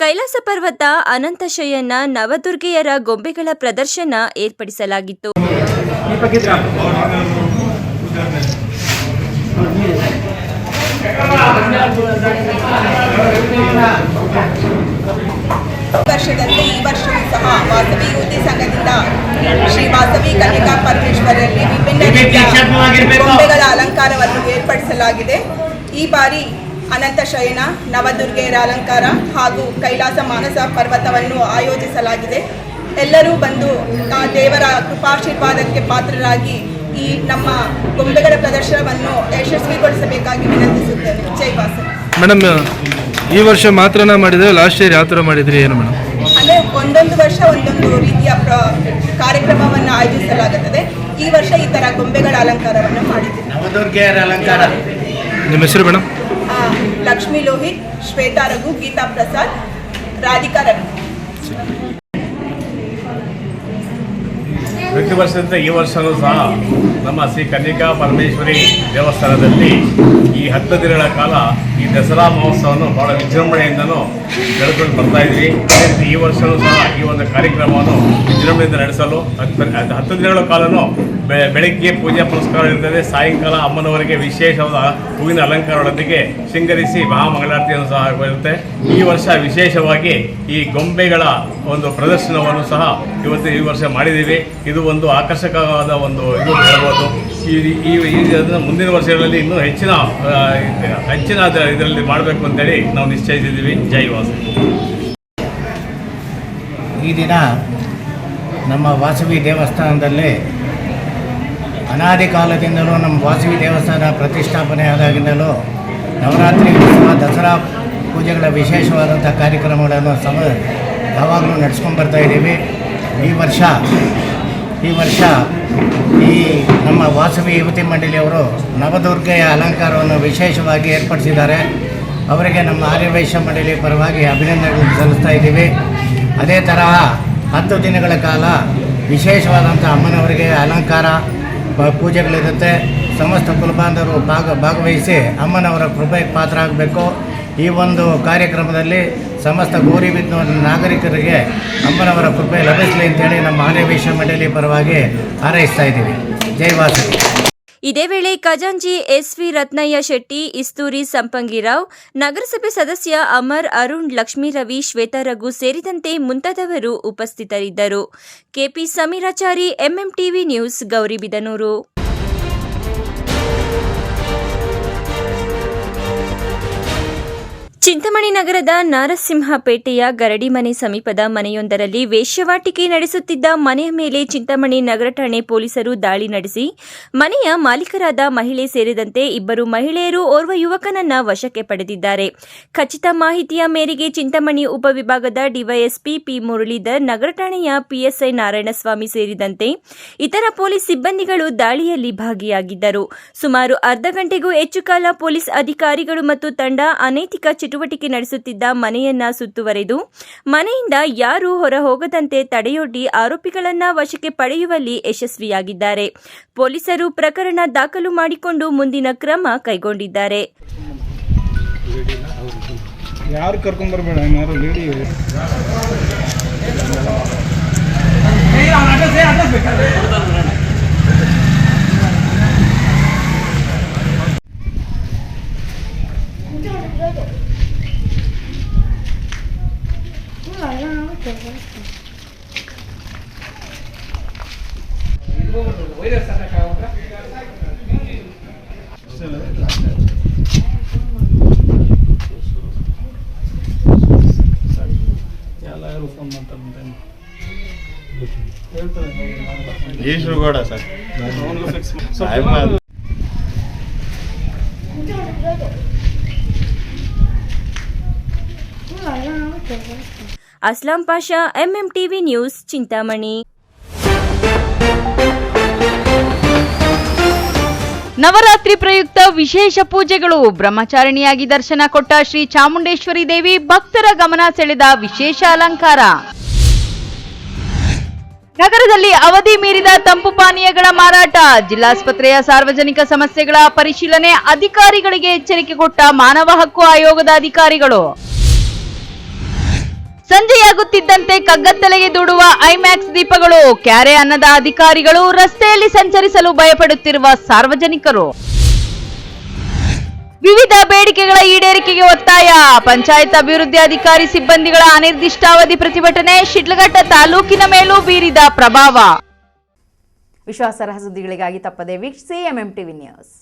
ಕೈಲಾಸ ಪರ್ವತ, ಅನಂತಶಯನ, ನವದುರ್ಗೆಯರ ಗೊಂಬೆಗಳ ಪ್ರದರ್ಶನ ಏರ್ಪಡಿಸಲಾಗಿತ್ತು. ವರ್ಷದಂತೆ ಈ ವರ್ಷವೂ ಸಹ ವಾಸವಿ ಯುವತಿ ಸಂಘದಿಂದ ಶ್ರೀ ವಾಸವಿ ಕನ್ಯಕಾ ಪರಮೇಶ್ವರಲ್ಲಿ ವಿಭಿನ್ನ ರೀತಿಯ ಗೊಂಬೆಗಳ ಅಲಂಕಾರವನ್ನು ಏರ್ಪಡಿಸಲಾಗಿದೆ. ಈ ಬಾರಿ ಅನಂತ ಶಯನ, ನವದುರ್ಗೆಯರ ಅಲಂಕಾರ ಹಾಗೂ ಕೈಲಾಸ ಮಾನಸ ಪರ್ವತವನ್ನು ಆಯೋಜಿಸಲಾಗಿದೆ. ಎಲ್ಲರೂ ಬಂದು ಆ ದೇವರ ಕೃಪಾಶೀರ್ವಾದಕ್ಕೆ ಪಾತ್ರರಾಗಿ ಈ ನಮ್ಮ ಗೊಂಬೆಗಳ ಪ್ರದರ್ಶನವನ್ನು ಯಶಸ್ವಿಗೊಳಿಸಬೇಕಾಗಿ ವಿನಂತಿಸುತ್ತೇನೆ. ಜೈ ವಾಸವಿ. ಮೇಡಮ್, ಈ ವರ್ಷ ಮಾತ್ರನ ಮಾಡಿದ್ರೆ ಲಾಸ್ಟ್ ಇಯರ್ ಯಾವ ಥರ ಮಾಡಿದ್ರಿ ಏನು ಮೇಡಮ್? ಅಂದರೆ ಒಂದೊಂದು ವರ್ಷ ಒಂದೊಂದು ರೀತಿಯ ಕಾರ್ಯಕ್ರಮವನ್ನು ಆಯೋಜಿಸಲಾಗುತ್ತದೆ. ಈ ವರ್ಷ ಈ ಥರ ಗೊಂಬೆಗಳ ಅಲಂಕಾರವನ್ನು ಮಾಡಿದ್ದೀವಿ. ನವದುರ್ಗೆಯರ ಅಲಂಕಾರ. ನಿಮ್ಮ ಹೆಸರು ಮೇಡಮ್? ಲಕ್ಷ್ಮೀ ಲೋಹಿತ್, ಶ್ವೇತಾ ರಘು, ಗೀತಾ ಪ್ರಸಾದ್, ರಾಧಿಕಾ ರವಿ. ಪ್ರತಿ ವರ್ಷದಂತೆ ಈ ವರ್ಷವೂ ಸಹ ನಮ್ಮ ಶ್ರೀ ಕನ್ನಿಕಾ ಪರಮೇಶ್ವರಿ ದೇವಸ್ಥಾನದಲ್ಲಿ ಈ 10 ದಿನಗಳ ಕಾಲ ಈ ದಸರಾ ಮಹೋತ್ಸವವನ್ನು ಬಹಳ ವಿಜೃಂಭಣೆಯಿಂದನೂ ನಡೆದುಕೊಂಡು ಬರ್ತಾ ಇದ್ವಿ. ಅದೇ ರೀತಿ ಈ ವರ್ಷವೂ ಸಹ ಈ ಒಂದು ಕಾರ್ಯಕ್ರಮವನ್ನು ವಿಜೃಂಭಣೆಯಿಂದ ನಡೆಸಲು 10 ದಿನಗಳ ಕಾಲನೂ ಬೆಳಗ್ಗೆ ಪೂಜೆ ಪುನಸ್ಕಾರ ಇರ್ತದೆ. ಸಾಯಂಕಾಲ ಅಮ್ಮನವರಿಗೆ ವಿಶೇಷವಾದ ಹೂವಿನ ಅಲಂಕಾರಗಳೊಂದಿಗೆ ಶೃಂಗರಿಸಿ ಮಹಾಮಂಗಳಾರತಿಯನ್ನು ಸಹ ಇರುತ್ತೆ. ಈ ವರ್ಷ ವಿಶೇಷವಾಗಿ ಈ ಗೊಂಬೆಗಳ ಒಂದು ಪ್ರದರ್ಶನವನ್ನು ಸಹ ಈ ವರ್ಷ ಮಾಡಿದ್ದೀವಿ. ಇದು ಒಂದು ಆಕರ್ಷಕವಾದ ಒಂದು ಇದು ಹೇಳ್ಬೋದು. ಮುಂದಿನ ವರ್ಷಗಳಲ್ಲಿ ಇನ್ನೂ ಹೆಚ್ಚಿನ ಇದರಲ್ಲಿ ಮಾಡಬೇಕು ಅಂತೇಳಿ ನಾವು ನಿಶ್ಚಯಿಸಿದ್ದೀವಿ. ಜೈ ವಾಸವಿ. ಈ ದಿನ ನಮ್ಮ ವಾಸವಿ ದೇವಸ್ಥಾನದಲ್ಲಿ ಅನಾದಿ ಕಾಲದಿಂದಲೂ ನಮ್ಮ ವಾಸವಿ ದೇವಸ್ಥಾನ ಪ್ರತಿಷ್ಠಾಪನೆ ಆದಾಗಿಂದಲೂ ನವರಾತ್ರಿ ಉತ್ಸವ, ದಸರಾ ಪೂಜೆಗಳ ವಿಶೇಷವಾದಂಥ ಕಾರ್ಯಕ್ರಮಗಳನ್ನು ಯಾವಾಗಲೂ ನಡೆಸ್ಕೊಂಡು ಬರ್ತಾ ಇದ್ದೀವಿ. ಈ ವರ್ಷ ಈ ನಮ್ಮ ವಾಸವಿ ಯುವತಿ ಮಂಡಳಿಯವರು ನವದುರ್ಗೆಯ ಅಲಂಕಾರವನ್ನು ವಿಶೇಷವಾಗಿ ಏರ್ಪಡಿಸಿದ್ದಾರೆ. ಅವರಿಗೆ ನಮ್ಮ ಆರ್ಯವೈಶ್ಯ ಮಂಡಳಿ ಪರವಾಗಿ ಅಭಿನಂದನೆಗಳನ್ನು ಸಲ್ಲಿಸ್ತಾ ಇದ್ದೀವಿ. ಅದೇ ತರಹ 10 ದಿನಗಳ ಕಾಲ ವಿಶೇಷವಾದಂಥ ಅಮ್ಮನವರಿಗೆ ಅಲಂಕಾರ ಪೂಜೆಗಳಿರುತ್ತೆ. ಸಮಸ್ತ ಕುಲಬಾಂಧವರು ಭಾಗವಹಿಸಿ ಅಮ್ಮನವರ ಕೃಪೆಗೆ ಪಾತ್ರ ಆಗಬೇಕು. ಈ ಒಂದು ಕಾರ್ಯಕ್ರಮದಲ್ಲಿ ಸಮಸ್ತ ಗೌರಿಬಿದನೂರಿನ ನಾಗರಿಕರಿಗೆ ಅಮ್ಮನವರ ಕೃಪೆ ಲಭಿಸಲಿ ಅಂತೇಳಿ ನಮ್ಮ ಆರ್ಯವೈಶ್ಯ ಮಂಡಳಿ ಪರವಾಗಿ ಹಾರೈಸ್ತಾ ಇದ್ದೀವಿ. ಜೈ ವಾಸವಿ. ಇದೇ ವೇಳೆ ಖಜಾಂಚಿ ಎಸ್ವಿ ರತ್ನಯ್ಯ ಶೆಟ್ಟಿ, ಇಸ್ತೂರಿ ಸಂಪಂಗಿರಾವ್, ನಗರಸಭೆ ಸದಸ್ಯ ಅಮರ್, ಅರುಣ್, ಲಕ್ಷ್ಮೀ ರವಿ, ಶ್ವೇತಾ ರಘು ಸೇರಿದಂತೆ ಮುಂತಾದವರು ಉಪಸ್ಥಿತರಿದ್ದರು. KP Sameerachari, MMTV news, Gauribidanur. ಚಿಂತಾಮಣಿ ನಗರದ ನಾರಸಿಂಹಪೇಟೆಯ ಗರಡಿಮನೆ ಸಮೀಪದ ಮನೆಯೊಂದರಲ್ಲಿ ವೇಶ್ಯವಾಟಿಕೆ ನಡೆಸುತ್ತಿದ್ದ ಮನೆಯ ಮೇಲೆ ಚಿಂತಾಮಣಿ ನಗರ ಠಾಣೆ ಪೊಲೀಸರು ದಾಳಿ ನಡೆಸಿ ಮನೆಯ ಮಾಲೀಕರಾದ ಮಹಿಳೆ ಸೇರಿದಂತೆ 2 ಮಹಿಳೆಯರು, ಓರ್ವ ಯುವಕನನ್ನ ವಶಕ್ಕೆ ಪಡೆದಿದ್ದಾರೆ. ಖಚಿತ ಮಾಹಿತಿಯ ಮೇರೆಗೆ ಚಿಂತಾಮಣಿ ಉಪವಿಭಾಗದ ಡಿವೈಎಸ್ಪಿ ಪಿ ಮುರಳೀಧರ್, ನಗರ ಠಾಣೆಯ ಪಿಎಸ್ಐ ನಾರಾಯಣಸ್ವಾಮಿ ಸೇರಿದಂತೆ ಇತರ ಪೊಲೀಸ್ ಸಿಬ್ಬಂದಿಗಳು ದಾಳಿಯಲ್ಲಿ ಭಾಗಿಯಾಗಿದ್ದರು. ಸುಮಾರು ಅರ್ಧ ಗಂಟೆಗೂ ಹೆಚ್ಚು ಕಾಲ ಪೊಲೀಸ್ ಅಧಿಕಾರಿಗಳು ಮತ್ತು ತಂಡ ಅನೈತಿಕ ಚಟುವಟಿಕೆ ನಡೆಸುತ್ತಿದ್ದ ಮನೆಯನ್ನ ಸುತ್ತುವರೆದು ಮನೆಯಿಂದ ಯಾರೂ ಹೊರ ಹೋಗದಂತೆ ತಡೆಯೊಡ್ಡಿ ಆರೋಪಿಗಳನ್ನ ವಶಕ್ಕೆ ಪಡೆಯುವಲ್ಲಿ ಯಶಸ್ವಿಯಾಗಿದ್ದಾರೆ. ಪೊಲೀಸರು ಪ್ರಕರಣ ದಾಖಲು ಮಾಡಿಕೊಂಡು ಮುಂದಿನ ಕ್ರಮ ಕೈಗೊಂಡಿದ್ದಾರೆ. ಯಾರು ಕರ್ಕೊಂಡ್ ಬರ್ಬೇಡ, ಯಾರು lady Eshwaragowda sir. Aslam Pasha, MMTV news, Chintamani. Navaratri ಪ್ರಯುಕ್ತ ವಿಶೇಷ ಪೂಜೆಗಳು. ಬ್ರಹ್ಮಚಾರಿಣಿಯಾಗಿ ದರ್ಶನ ಕೊಟ್ಟ ಶ್ರೀ ಚಾಮುಂಡೇಶ್ವರಿ ದೇವಿ, ಭಕ್ತರ ಗಮನ ಸೆಳೆದ ವಿಶೇಷ ಅಲಂಕಾರ. ನಗರದಲ್ಲಿ ಅವಧಿ ಮೀರಿದ ತಂಪು ಪಾನೀಯಗಳ ಮಾರಾಟ. ಜಿಲ್ಲಾಸ್ಪತ್ರೆಯ ಸಾರ್ವಜನಿಕ ಸಮಸ್ಯೆಗಳ ಪರಿಶೀಲನೆ. ಅಧಿಕಾರಿಗಳಿಗೆ ಎಚ್ಚರಿಕೆ ಕೊಟ್ಟ ಮಾನವ ಹಕ್ಕು ಆಯೋಗದ ಅಧಿಕಾರಿಗಳು. ಸಂಜೆಯಾಗುತ್ತಿದ್ದಂತೆ ಕಗ್ಗತ್ತಲೆಗೆ ದೂಡುವ ಐಮ್ಯಾಕ್ಸ್ ದೀಪಗಳು. ಕ್ಯಾರೆ ಅನ್ನದ ಅಧಿಕಾರಿಗಳು. ರಸ್ತೆಯಲ್ಲಿ ಸಂಚರಿಸಲು ಭಯಪಡುತ್ತಿರುವ ಸಾರ್ವಜನಿಕರು. ವಿವಿಧ ಬೇಡಿಕೆಗಳ ಈಡೇರಿಕೆಗೆ ಒತ್ತಾಯ. ಪಂಚಾಯತ್ ಅಭಿವೃದ್ಧಿ ಅಧಿಕಾರಿ ಸಿಬ್ಬಂದಿಗಳ ಅನಿರ್ದಿಷ್ಟಾವಧಿ ಪ್ರತಿಭಟನೆ. ಶಿಡ್ಲಘಟ್ಟ ತಾಲೂಕಿನ ಮೇಲೂ ಬೀರಿದ ಪ್ರಭಾವ. ವಿಶ್ವಾಸಾರ್ಹ ಸುದ್ದಿಗಳಿಗಾಗಿ ತಪ್ಪದೆ ವೀಕ್ಷಿಸಿ ಎಂಎಂಟಿವಿ ನ್ಯೂಸ್.